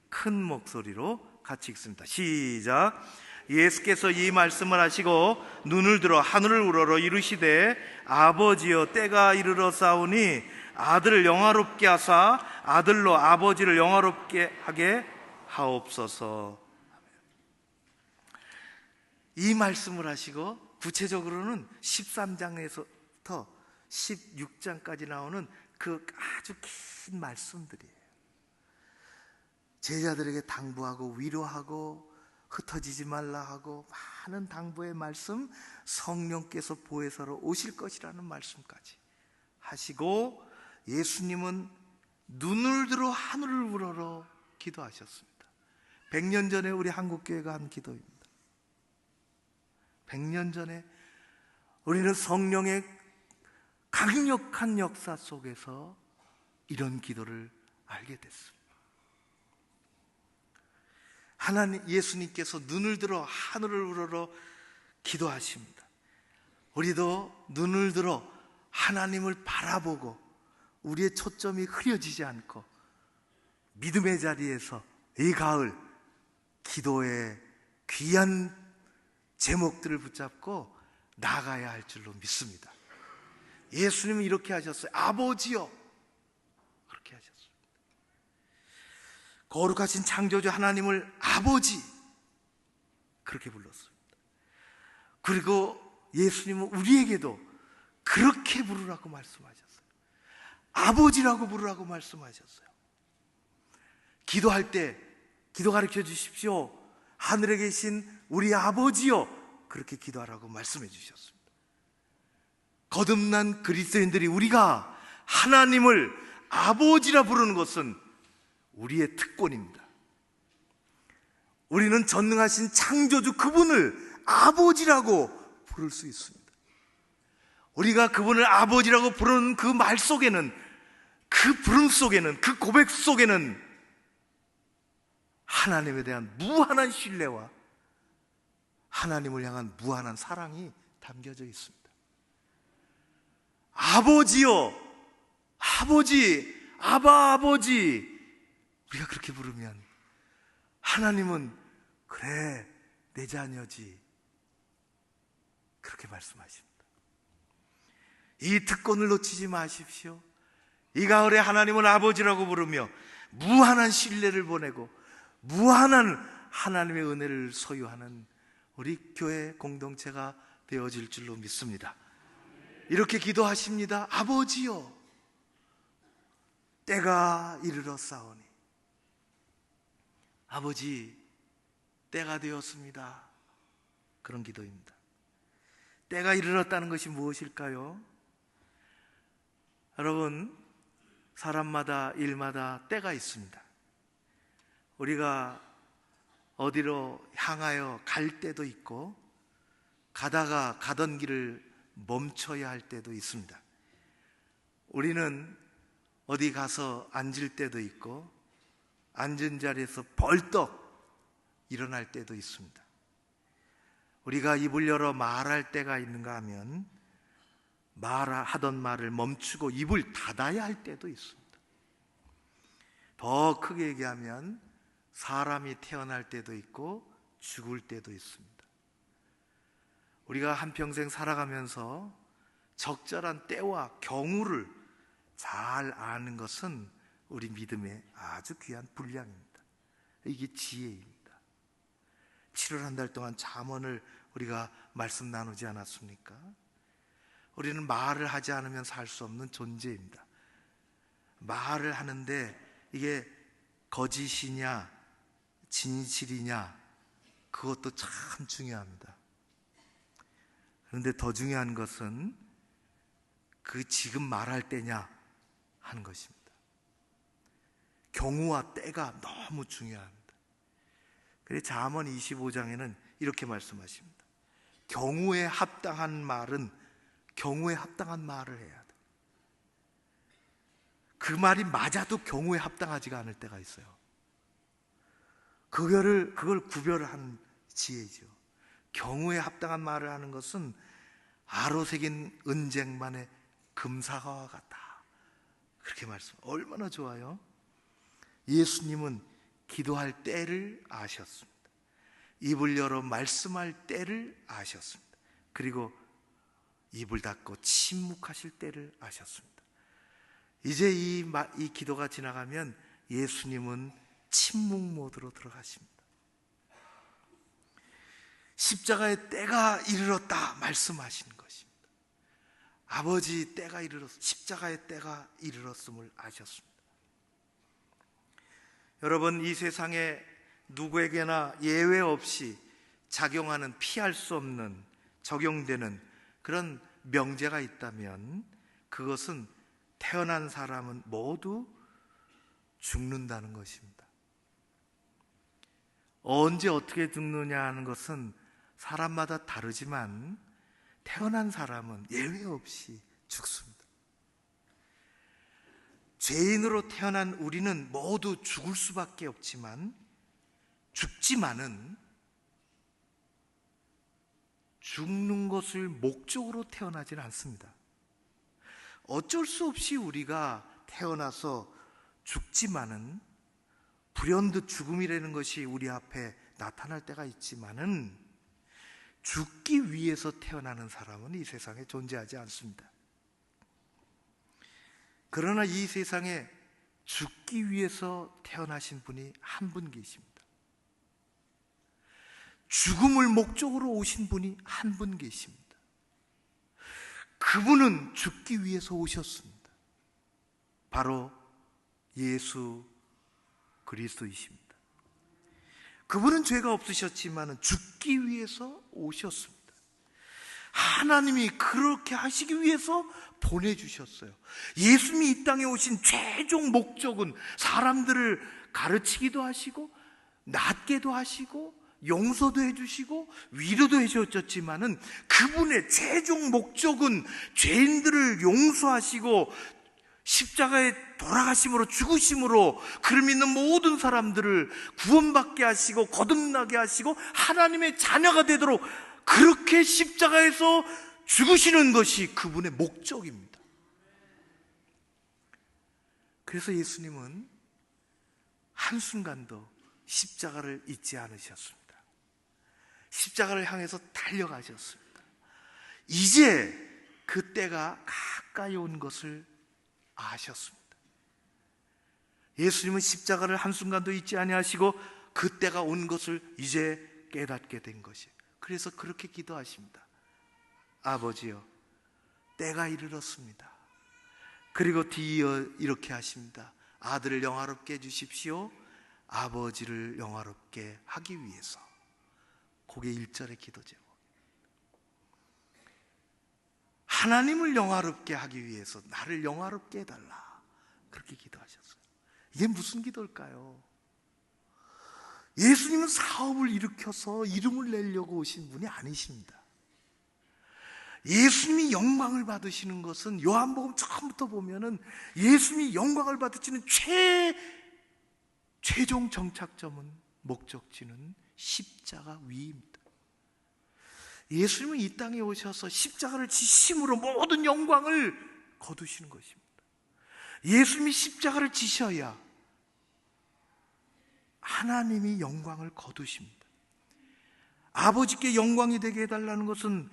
큰 목소리로 같이 읽습니다. 시작. 예수께서 이 말씀을 하시고 눈을 들어 하늘을 우러러 이르시되 아버지여 때가 이르러 싸우니 아들을 영화롭게 하사 아들로 아버지를 영화롭게 하게 하옵소서. 이 말씀을 하시고 구체적으로는 13장에서부터 16장까지 나오는 그 아주 긴 말씀들이에요. 제자들에게 당부하고 위로하고 흩어지지 말라 하고 많은 당부의 말씀, 성령께서 보혜사로 오실 것이라는 말씀까지 하시고 예수님은 눈을 들어 하늘을 우러러 기도하셨습니다. 100년 전에 우리 한국교회가 한 기도입니다. 100년 전에 우리는 성령의 강력한 역사 속에서 이런 기도를 알게 됐습니다. 하나님, 예수님께서 눈을 들어 하늘을 우러러 기도하십니다. 우리도 눈을 들어 하나님을 바라보고 우리의 초점이 흐려지지 않고 믿음의 자리에서 이 가을 기도의 귀한 제목들을 붙잡고 나가야 할 줄로 믿습니다. 예수님은 이렇게 하셨어요. 아버지요, 그렇게 하셨어요. 거룩하신 창조주 하나님을 아버지, 그렇게 불렀습니다. 그리고 예수님은 우리에게도 그렇게 부르라고 말씀하셨어요. 아버지라고 부르라고 말씀하셨어요. 기도할 때 기도 가르쳐 주십시오. 하늘에 계신 우리 아버지요, 그렇게 기도하라고 말씀해 주셨습니다. 거듭난 그리스도인들이 우리가 하나님을 아버지라 부르는 것은 우리의 특권입니다. 우리는 전능하신 창조주 그분을 아버지라고 부를 수 있습니다. 우리가 그분을 아버지라고 부르는 그 말 속에는, 그 부름 속에는, 그 고백 속에는 하나님에 대한 무한한 신뢰와 하나님을 향한 무한한 사랑이 담겨져 있습니다. 아버지요, 아버지, 아바 아버지, 우리가 그렇게 부르면 하나님은 그래 내 자녀지, 그렇게 말씀하십니다. 이 특권을 놓치지 마십시오. 이 가을에 하나님을 아버지라고 부르며 무한한 신뢰를 보내고 무한한 하나님의 은혜를 소유하는 우리 교회 공동체가 되어질 줄로 믿습니다. 이렇게 기도하십니다. 아버지요, 때가 이르렀사오니. 아버지, 때가 되었습니다. 그런 기도입니다. 때가 이르렀다는 것이 무엇일까요? 여러분, 사람마다 일마다 때가 있습니다. 우리가 어디로 향하여 갈 때도 있고 가다가 가던 길을 멈춰야 할 때도 있습니다. 우리는 어디 가서 앉을 때도 있고 앉은 자리에서 벌떡 일어날 때도 있습니다. 우리가 입을 열어 말할 때가 있는가 하면 하던 말을 멈추고 입을 닫아야 할 때도 있습니다. 더 크게 얘기하면 사람이 태어날 때도 있고 죽을 때도 있습니다. 우리가 한평생 살아가면서 적절한 때와 경우를 잘 아는 것은 우리 믿음의 아주 귀한 분량입니다. 이게 지혜입니다. 7월 한 달 동안 잠언을 우리가 말씀 나누지 않았습니까? 우리는 말을 하지 않으면 살 수 없는 존재입니다. 말을 하는데 이게 거짓이냐 진실이냐 그것도 참 중요합니다. 그런데 더 중요한 것은 그 지금 말할 때냐 하는 것입니다. 경우와 때가 너무 중요합니다. 그래서 잠언 25장에는 이렇게 말씀하십니다. 경우에 합당한 말은 경우에 합당한 말을 해야 돼. 그 말이 맞아도 경우에 합당하지가 않을 때가 있어요. 그걸 구별하는 지혜죠. 경우에 합당한 말을 하는 것은 아로새긴 은쟁반의 금사과와 같다. 그렇게 말씀. 얼마나 좋아요. 예수님은 기도할 때를 아셨습니다. 입을 열어 말씀할 때를 아셨습니다. 그리고 입을 닫고 침묵하실 때를 아셨습니다. 이제 이 기도가 지나가면 예수님은 침묵 모드로 들어가십니다. 십자가의 때가 이르렀다 말씀하시는 것입니다. 아버지 때가 십자가의 때가 이르렀음을 아셨습니다. 여러분, 이 세상에 누구에게나 예외 없이 작용하는, 피할 수 없는, 적용되는 그런 명제가 있다면 그것은 태어난 사람은 모두 죽는다는 것입니다. 언제 어떻게 죽느냐 하는 것은 사람마다 다르지만 태어난 사람은 예외 없이 죽습니다. 죄인으로 태어난 우리는 모두 죽을 수밖에 없지만 죽지만은 죽는 것을 목적으로 태어나지는 않습니다. 어쩔 수 없이 우리가 태어나서 죽지만은 불현듯 죽음이라는 것이 우리 앞에 나타날 때가 있지만은 죽기 위해서 태어나는 사람은 이 세상에 존재하지 않습니다. 그러나 이 세상에 죽기 위해서 태어나신 분이 한 분 계십니다. 죽음을 목적으로 오신 분이 한 분 계십니다. 그분은 죽기 위해서 오셨습니다. 바로 예수 그리스도이십니다. 그분은 죄가 없으셨지만 죽기 위해서 오셨습니다. 하나님이 그렇게 하시기 위해서 보내주셨어요. 예수님이 이 땅에 오신 최종 목적은 사람들을 가르치기도 하시고 낫게도 하시고 용서도 해주시고 위로도 해주셨지만은 그분의 최종 목적은 죄인들을 용서하시고 십자가에 돌아가심으로 죽으심으로 그를 믿는 모든 사람들을 구원받게 하시고 거듭나게 하시고 하나님의 자녀가 되도록 그렇게 십자가에서 죽으시는 것이 그분의 목적입니다. 그래서 예수님은 한순간도 십자가를 잊지 않으셨습니다. 십자가를 향해서 달려가셨습니다. 이제 그 때가 가까이 온 것을 아셨습니다. 예수님은 십자가를 한순간도 잊지 아니하시고 그때가 온 것을 이제 깨닫게 된 것이에요. 그래서 그렇게 기도하십니다. 아버지여, 때가 이르렀습니다. 그리고 뒤이어 이렇게 하십니다. 아들을 영화롭게 해주십시오. 아버지를 영화롭게 하기 위해서. 그게 1절의 기도 제목. 하나님을 영화롭게 하기 위해서 나를 영화롭게 해달라, 그렇게 기도하셨어요. 이게 무슨 기도일까요? 예수님은 사업을 일으켜서 이름을 내려고 오신 분이 아니십니다. 예수님이 영광을 받으시는 것은 요한복음 처음부터 보면은 예수님이 영광을 받으시는 최종 정착점은, 목적지는 십자가 위입니다. 예수님은 이 땅에 오셔서 십자가를 지심으로 모든 영광을 거두시는 것입니다. 예수님이 십자가를 지셔야 하나님이 영광을 거두십니다. 아버지께 영광이 되게 해달라는 것은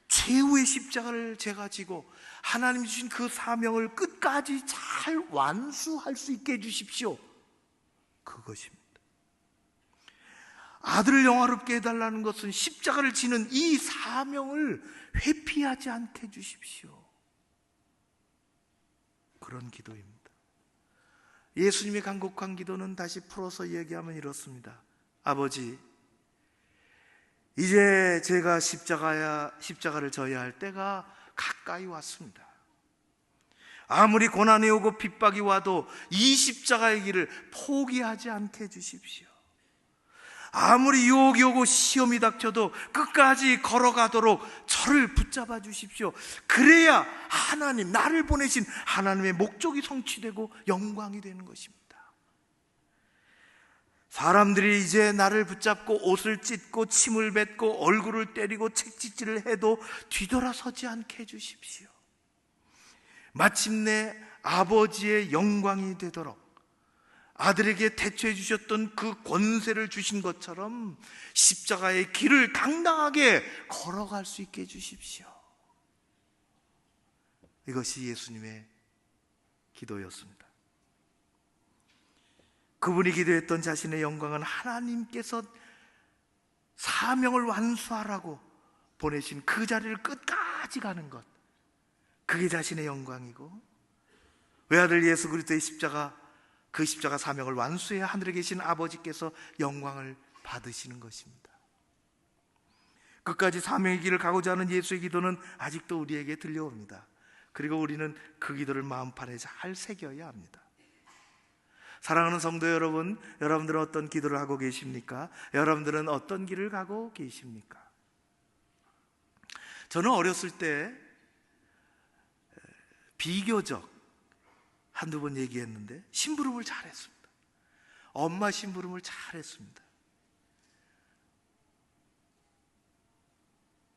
최후의 십자가를 제가 지고 하나님이 주신 그 사명을 끝까지 잘 완수할 수 있게 해주십시오, 그것입니다. 아들을 영화롭게 해달라는 것은 십자가를 지는 이 사명을 회피하지 않게 해주십시오, 그런 기도입니다. 예수님의 간곡한 기도는 다시 풀어서 얘기하면 이렇습니다. 아버지, 이제 제가 십자가를 져야 할 때가 가까이 왔습니다. 아무리 고난이 오고 핍박이 와도 이 십자가의 길을 포기하지 않게 해주십시오. 아무리 유혹이 오고 시험이 닥쳐도 끝까지 걸어가도록 저를 붙잡아 주십시오. 그래야 하나님, 나를 보내신 하나님의 목적이 성취되고 영광이 되는 것입니다. 사람들이 이제 나를 붙잡고 옷을 찢고 침을 뱉고 얼굴을 때리고 책짓질을 해도 뒤돌아서지 않게 해주십시오. 마침내 아버지의 영광이 되도록 아들에게 대처해 주셨던 그 권세를 주신 것처럼 십자가의 길을 당당하게 걸어갈 수 있게 해주십시오. 이것이 예수님의 기도였습니다. 그분이 기도했던 자신의 영광은 하나님께서 사명을 완수하라고 보내신 그 자리를 끝까지 가는 것, 그게 자신의 영광이고, 외아들 예수 그리스도의 십자가, 그 십자가 사명을 완수해야 하늘에 계신 아버지께서 영광을 받으시는 것입니다. 끝까지 사명의 길을 가고자 하는 예수의 기도는 아직도 우리에게 들려옵니다. 그리고 우리는 그 기도를 마음판에 잘 새겨야 합니다. 사랑하는 성도 여러분, 여러분들은 어떤 기도를 하고 계십니까? 여러분들은 어떤 길을 가고 계십니까? 저는 어렸을 때 비교적 한두 번 얘기했는데 심부름을 잘했습니다. 엄마 심부름을 잘했습니다.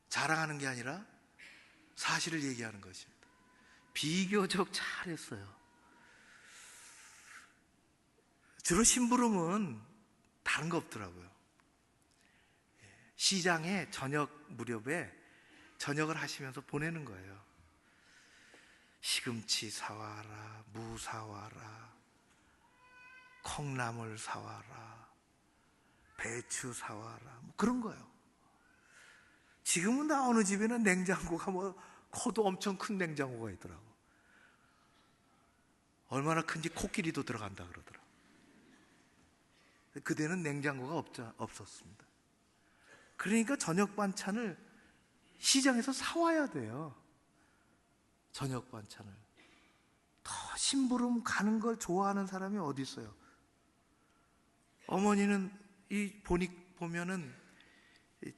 자랑하는 게 아니라 사실을 얘기하는 것입니다. 비교적 잘했어요. 주로 심부름은 다른 거 없더라고요. 시장에 저녁 무렵에 저녁을 하시면서 보내는 거예요. 시금치 사와라, 무 사와라, 콩나물 사와라, 배추 사와라, 뭐 그런 거예요. 지금은 나 어느 집에는 냉장고가 코도 엄청 큰 냉장고가 있더라고. 얼마나 큰지 코끼리도 들어간다 그러더라고. 그때는 냉장고가 없었습니다. 그러니까 저녁 반찬을 시장에서 사와야 돼요. 저녁 반찬을. 더 심부름 가는 걸 좋아하는 사람이 어디 있어요? 어머니는 보면은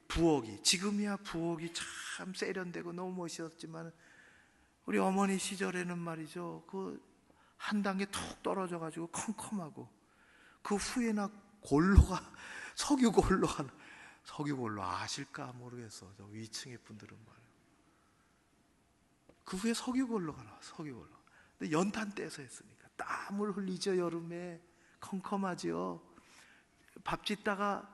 부엌이, 지금이야 부엌이 참 세련되고 너무 멋있었지만 우리 어머니 시절에는 말이죠, 그 한 단계 툭 떨어져 가지고 컴컴하고, 그 후에나 석유골로 아실까 모르겠어. 저 위층의 분들은 말이에요. 그 후에 석유골로가 나와, 석유골로. 근데 연탄 떼서 했으니까 땀을 흘리죠. 여름에 컴컴하죠. 밥 짓다가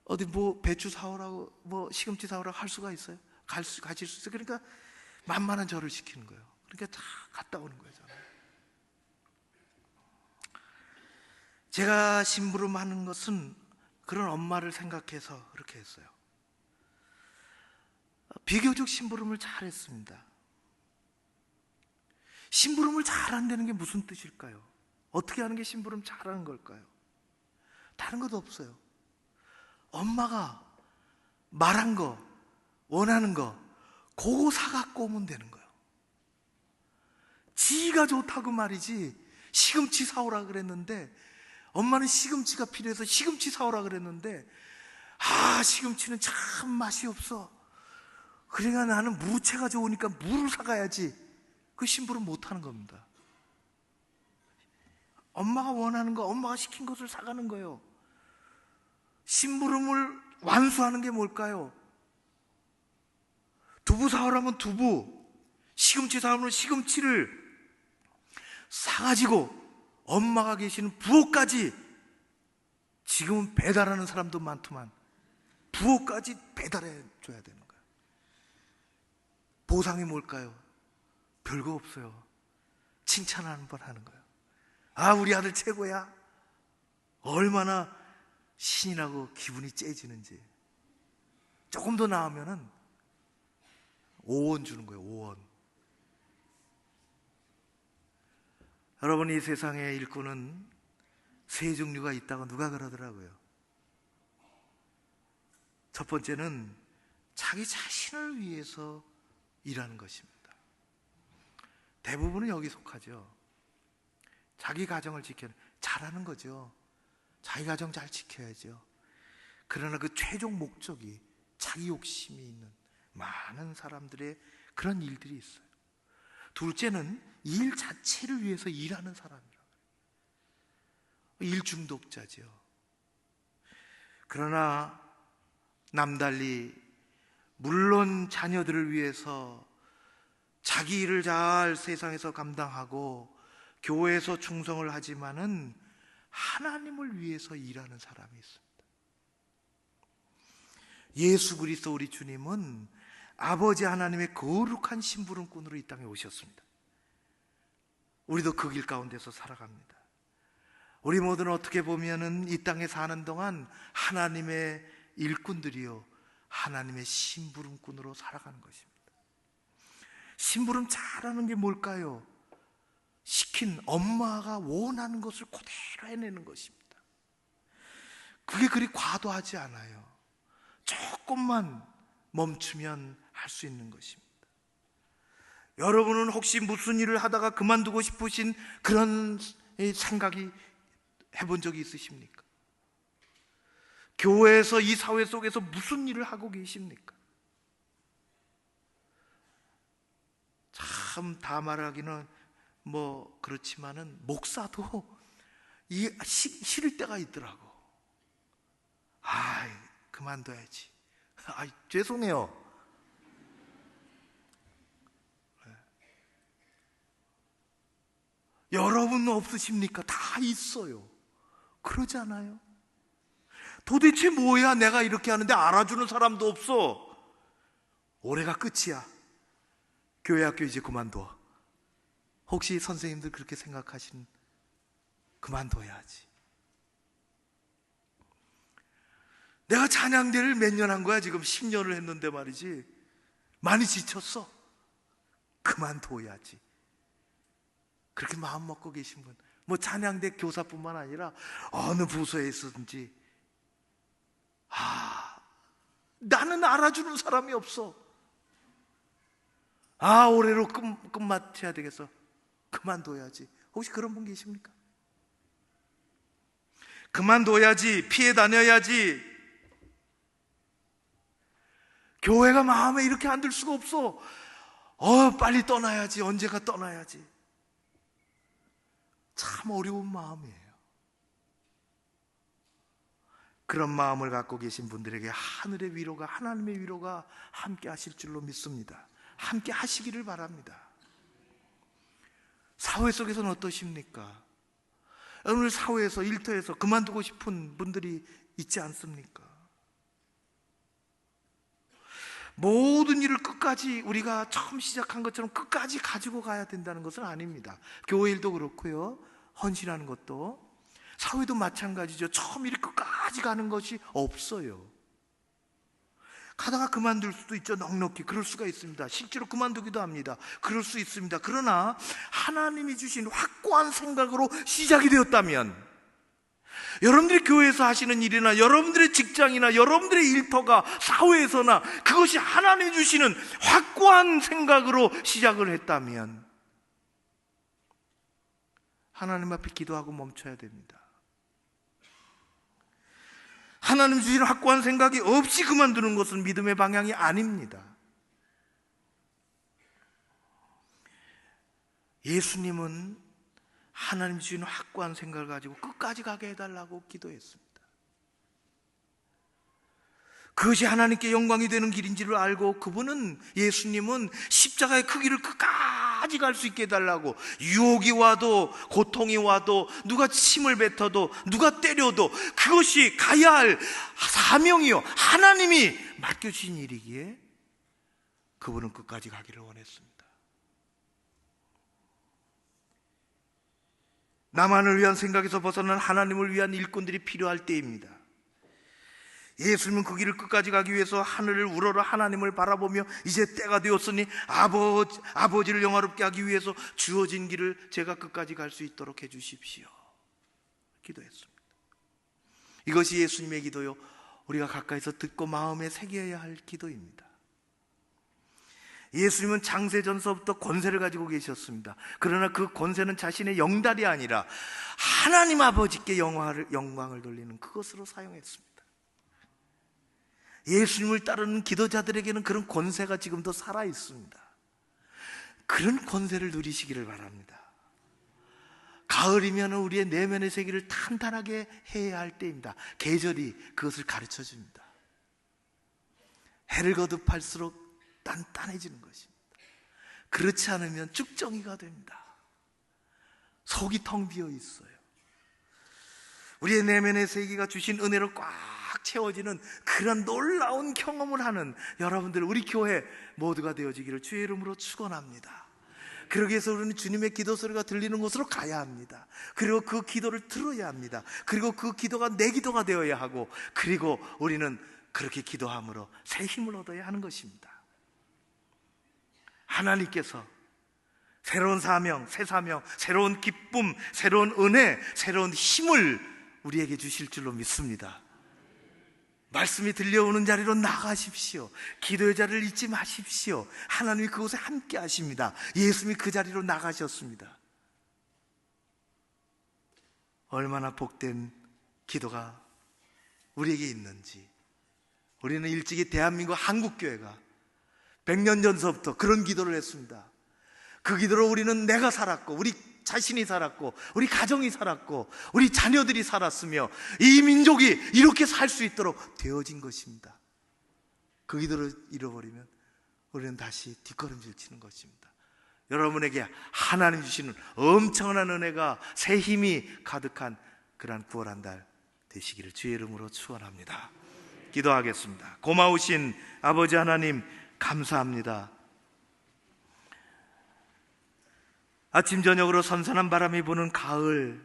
어디 배추 사오라고 시금치 사오라고 할 수가 있어요? 가질 수 있어요. 그러니까 만만한 절을 시키는 거예요. 그러니까 다 갔다 오는 거예요. 저는. 제가 심부름하는 것은 그런 엄마를 생각해서 그렇게 했어요. 비교적 심부름을 잘했습니다. 심부름을 잘한다는 게 무슨 뜻일까요? 어떻게 하는 게 심부름 잘하는 걸까요? 다른 것도 없어요. 엄마가 말한 거, 원하는 거, 그거 사갖고 오면 되는 거예요. 지가 좋다고 말이지, 시금치 사오라 그랬는데, 엄마는 시금치가 필요해서 시금치 사오라 그랬는데, 시금치는 참 맛이 없어. 그러니까 나는 무채가 좋으니까 무를 사가야지. 그 심부름 못 하는 겁니다. 엄마가 원하는 거, 엄마가 시킨 것을 사가는 거예요. 심부름을 완수하는 게 뭘까요? 두부 사오라면 두부, 시금치 사오면 시금치를 사가지고 엄마가 계시는 부엌까지, 지금은 배달하는 사람도 많지만 부엌까지 배달해 줘야 되는 거예요. 보상이 뭘까요? 별거 없어요. 칭찬 한 번 하는 거예요. 우리 아들 최고야. 얼마나 신이 나고 기분이 째지는지. 조금 더 나으면은 5원 주는 거예요. 5원. 여러분, 이 세상의 일꾼은 세 종류가 있다고 누가 그러더라고요. 첫 번째는 자기 자신을 위해서 일하는 것입니다. 대부분은 여기 속하죠. 자기 가정을 잘하는 거죠. 자기 가정 잘 지켜야죠. 그러나 그 최종 목적이 자기 욕심이 있는 많은 사람들의 그런 일들이 있어요. 둘째는 일 자체를 위해서 일하는 사람이라고 해요. 일 중독자죠. 그러나 남달리 물론 자녀들을 위해서 자기 일을 잘 세상에서 감당하고 교회에서 충성을 하지만은 하나님을 위해서 일하는 사람이 있습니다. 예수 그리스도 우리 주님은 아버지 하나님의 거룩한 심부름꾼으로 이 땅에 오셨습니다. 우리도 그 길 가운데서 살아갑니다. 우리 모두는 어떻게 보면은 이 땅에 사는 동안 하나님의 일꾼들이요, 하나님의 심부름꾼으로 살아가는 것입니다. 심부름 잘하는 게 뭘까요? 시킨 엄마가 원하는 것을 그대로 해내는 것입니다. 그게 그리 과도하지 않아요. 조금만 멈추면 할 수 있는 것입니다. 여러분은 혹시 무슨 일을 하다가 그만두고 싶으신 그런 생각이 해본 적이 있으십니까? 교회에서, 이 사회 속에서 무슨 일을 하고 계십니까? 참 다 말하기는 그렇지만은 목사도 싫을 때가 있더라고. 그만둬야지. 죄송해요. 여러분 없으십니까? 다 있어요. 그러지 않아요? 도대체 뭐야, 내가 이렇게 하는데 알아주는 사람도 없어. 올해가 끝이야. 교회 학교 이제 그만둬. 혹시 선생님들 그렇게 생각하시는? 그만둬야지. 내가 찬양대를 몇 년 한 거야? 지금 10년을 했는데 말이지. 많이 지쳤어. 그만둬야지. 그렇게 마음 먹고 계신 분, 찬양대 교사뿐만 아니라 어느 부서에 있었든지, 나는 알아주는 사람이 없어. 올해로 끝마쳐야 되겠어. 그만둬야지. 혹시 그런 분 계십니까? 그만둬야지, 피해 다녀야지. 교회가 마음에 이렇게 안 들 수가 없어. 빨리 떠나야지. 언제가 떠나야지. 참 어려운 마음이에요. 그런 마음을 갖고 계신 분들에게 하늘의 위로가, 하나님의 위로가 함께 하실 줄로 믿습니다. 함께 하시기를 바랍니다. 사회 속에서는 어떠십니까? 오늘 사회에서, 일터에서 그만두고 싶은 분들이 있지 않습니까? 모든 일을 끝까지 우리가 처음 시작한 것처럼 끝까지 가지고 가야 된다는 것은 아닙니다. 교회 일도 그렇고요, 헌신하는 것도. 사회도 마찬가지죠. 처음 이렇게 끝까지 가는 것이 없어요. 가다가 그만둘 수도 있죠. 넉넉히 그럴 수가 있습니다. 실제로 그만두기도 합니다. 그럴 수 있습니다. 그러나 하나님이 주신 확고한 생각으로 시작이 되었다면, 여러분들이 교회에서 하시는 일이나 여러분들의 직장이나 여러분들의 일터가 사회에서나 그것이 하나님이 주시는 확고한 생각으로 시작을 했다면 하나님 앞에 기도하고 멈춰야 됩니다. 하나님 주시는 확고한 생각이 없이 그만두는 것은 믿음의 방향이 아닙니다. 예수님은 하나님 주시는 확고한 생각을 가지고 끝까지 가게 해달라고 기도했습니다. 그것이 하나님께 영광이 되는 길인지를 알고 그분은, 예수님은 십자가의 그 길을 끝까지 갈 수 있게 해달라고, 유혹이 와도 고통이 와도 누가 침을 뱉어도 누가 때려도 그것이 가야 할 사명이요 하나님이 맡겨주신 일이기에 그분은 끝까지 가기를 원했습니다. 나만을 위한 생각에서 벗어난 하나님을 위한 일꾼들이 필요할 때입니다. 예수님은 그 길을 끝까지 가기 위해서 하늘을 우러러 하나님을 바라보며 이제 때가 되었으니 아버지를 영화롭게 하기 위해서 주어진 길을 제가 끝까지 갈 수 있도록 해주십시오 기도했습니다. 이것이 예수님의 기도요, 우리가 가까이서 듣고 마음에 새겨야 할 기도입니다. 예수님은 창세전서부터 권세를 가지고 계셨습니다. 그러나 그 권세는 자신의 영달이 아니라 하나님 아버지께 영광을 돌리는 그것으로 사용했습니다. 예수님을 따르는 기도자들에게는 그런 권세가 지금도 살아 있습니다. 그런 권세를 누리시기를 바랍니다. 가을이면 우리의 내면의 세계를 탄탄하게 해야 할 때입니다. 계절이 그것을 가르쳐 줍니다. 해를 거듭할수록 단단해지는 것입니다. 그렇지 않으면 쭉정이가 됩니다. 속이 텅 비어 있어요. 우리의 내면의 세계가 주신 은혜로 꽉 채워지는 그런 놀라운 경험을 하는 여러분들, 우리 교회 모두가 되어지기를 주의 이름으로 축원합니다. 그러기 위해서 우리는 주님의 기도 소리가 들리는 곳으로 가야 합니다. 그리고 그 기도를 들어야 합니다. 그리고 그 기도가 내 기도가 되어야 하고, 그리고 우리는 그렇게 기도함으로 새 힘을 얻어야 하는 것입니다. 하나님께서 새로운 사명, 새 사명, 새로운 기쁨, 새로운 은혜, 새로운 힘을 우리에게 주실 줄로 믿습니다. 말씀이 들려오는 자리로 나가십시오. 기도의 자리를 잊지 마십시오. 하나님이 그곳에 함께 하십니다. 예수님이 그 자리로 나가셨습니다. 얼마나 복된 기도가 우리에게 있는지. 우리는 일찍이 대한민국 한국교회가 100년 전서부터 그런 기도를 했습니다. 그 기도로 우리는 내가 살았고, 우리 자신이 살았고, 우리 가정이 살았고, 우리 자녀들이 살았으며 이 민족이 이렇게 살 수 있도록 되어진 것입니다. 그 기도를 잃어버리면 우리는 다시 뒷걸음질 치는 것입니다. 여러분에게 하나님 주시는 엄청난 은혜가, 새 힘이 가득한 그러한 9월 한 달 되시기를 주의 이름으로 축원합니다. 기도하겠습니다. 고마우신 아버지 하나님, 감사합니다. 아침 저녁으로 선선한 바람이 부는 가을,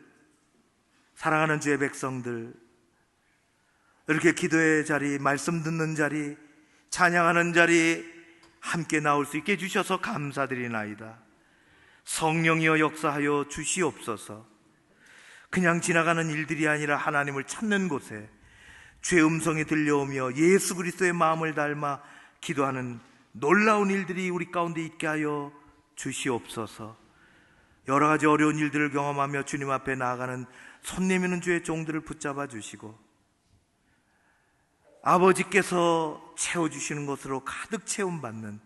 사랑하는 주의 백성들, 이렇게 기도의 자리, 말씀 듣는 자리, 찬양하는 자리 함께 나올 수 있게 해주셔서 감사드리나이다. 성령이여 역사하여 주시옵소서. 그냥 지나가는 일들이 아니라 하나님을 찾는 곳에 주의 음성이 들려오며 예수 그리스도의 마음을 닮아 기도하는 놀라운 일들이 우리 가운데 있게 하여 주시옵소서. 여러 가지 어려운 일들을 경험하며 주님 앞에 나아가는 손 내미는 주의 종들을 붙잡아 주시고, 아버지께서 채워주시는 것으로 가득 채움받는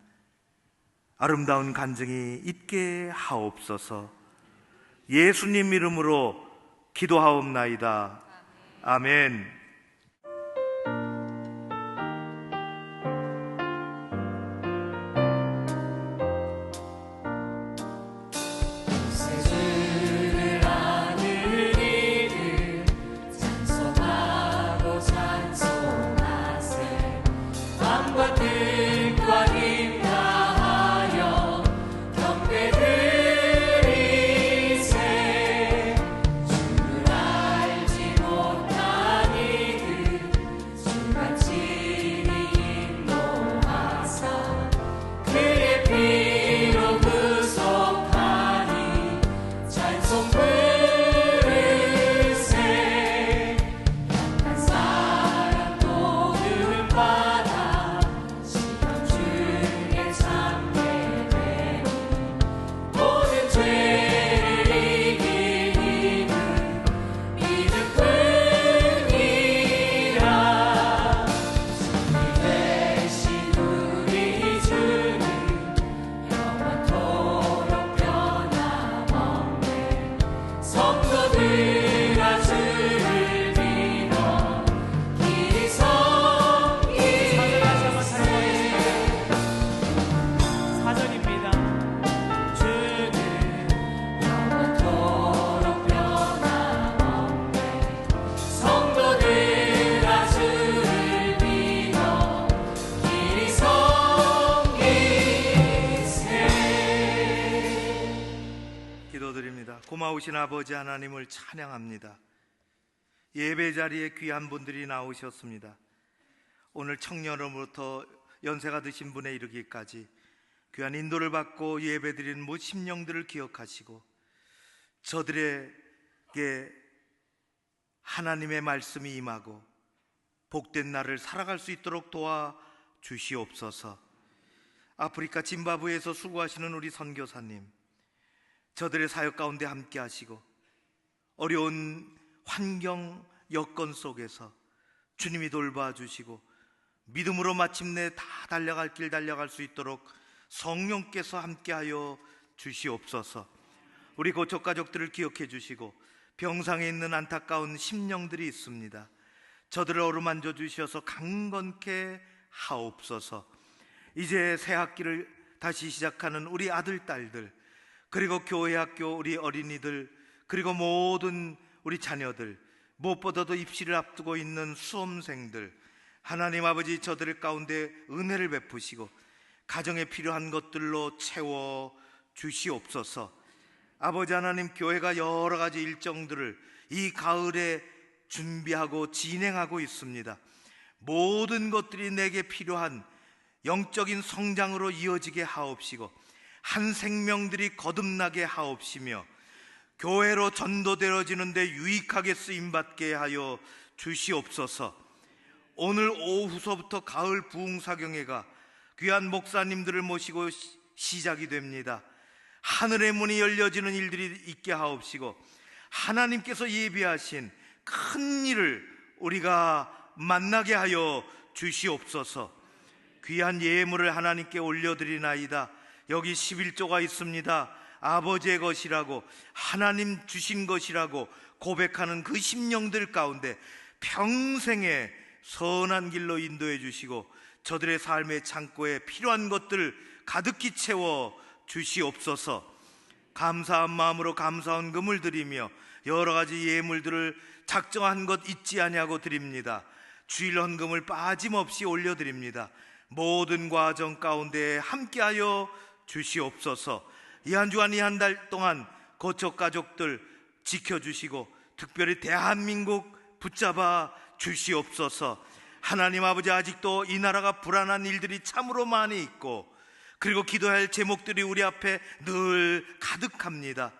아름다운 간증이 있게 하옵소서. 예수님 이름으로 기도하옵나이다. 아멘. 주를 알지 기도드립니다. 고마우신 아버지 하나님을 찬양합니다. 예배 자리에 귀한 분들이 나오셨습니다. 오늘 청년으로부터 연세가 드신 분에 이르기까지 귀한 인도를 받고 예배드리는 모든 심령들을 기억하시고 저들에게 하나님의 말씀이 임하고 복된 날을 살아갈 수 있도록 도와 주시옵소서. 아프리카 짐바브웨에서 수고하시는 우리 선교사님, 저들의 사역 가운데 함께 하시고 어려운 환경 여건 속에서 주님이 돌봐주시고 믿음으로 마침내 다 달려갈 길 달려갈 수 있도록 성령께서 함께하여 주시옵소서. 우리 고척 가족들을 기억해 주시고 병상에 있는 안타까운 심령들이 있습니다. 저들을 어루만져 주셔서 강건케 하옵소서. 이제 새 학기를 다시 시작하는 우리 아들 딸들, 그리고 교회 학교 우리 어린이들, 그리고 모든 우리 자녀들, 무엇보다도 입시를 앞두고 있는 수험생들, 하나님 아버지 저들 가운데 은혜를 베푸시고 가정에 필요한 것들로 채워 주시옵소서. 아버지 하나님, 교회가 여러 가지 일정들을 이 가을에 준비하고 진행하고 있습니다. 모든 것들이 내게 필요한 영적인 성장으로 이어지게 하옵시고 한 생명들이 거듭나게 하옵시며 교회로 전도되어지는데 유익하게 쓰임받게 하여 주시옵소서. 오늘 오후서부터 가을 부흥사경회가 귀한 목사님들을 모시고 시작이 됩니다. 하늘의 문이 열려지는 일들이 있게 하옵시고 하나님께서 예비하신 큰 일을 우리가 만나게 하여 주시옵소서. 귀한 예물을 하나님께 올려드리나이다. 여기 11조가 있습니다. 아버지의 것이라고, 하나님 주신 것이라고 고백하는 그 심령들 가운데 평생에 선한 길로 인도해 주시고 저들의 삶의 창고에 필요한 것들 가득히 채워 주시옵소서. 감사한 마음으로 감사헌금을 드리며 여러 가지 예물들을 작정한 것 잊지 아니하고 드립니다. 주일 헌금을 빠짐없이 올려드립니다. 모든 과정 가운데 함께하여 주시옵소서. 이 한 주간 이 한 달 동안 고척 가족들 지켜주시고 특별히 대한민국 붙잡아 주시옵소서. 하나님 아버지, 아직도 이 나라가 불안한 일들이 참으로 많이 있고 그리고 기도해야 할 제목들이 우리 앞에 늘 가득합니다.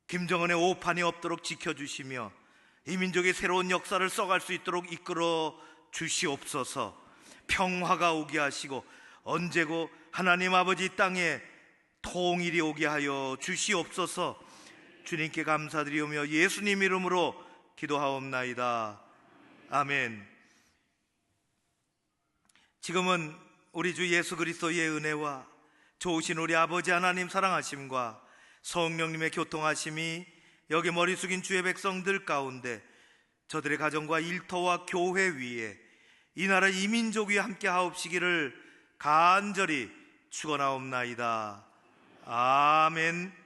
김정은의 오판이 없도록 지켜주시며 이 민족의 새로운 역사를 써갈 수 있도록 이끌어 주시옵소서. 평화가 오게 하시고 언제고 하나님 아버지 땅에 통일이 오게 하여 주시옵소서. 주님께 감사드리오며 예수님 이름으로 기도하옵나이다. 아멘. 지금은 우리 주 예수 그리스도의 은혜와 좋으신 우리 아버지 하나님 사랑하심과 성령님의 교통하심이 여기 머리 숙인 주의 백성들 가운데 저들의 가정과 일터와 교회 위에 이 나라 이민족 위에 함께 하옵시기를 간절히 축원하옵나이다. 아멘.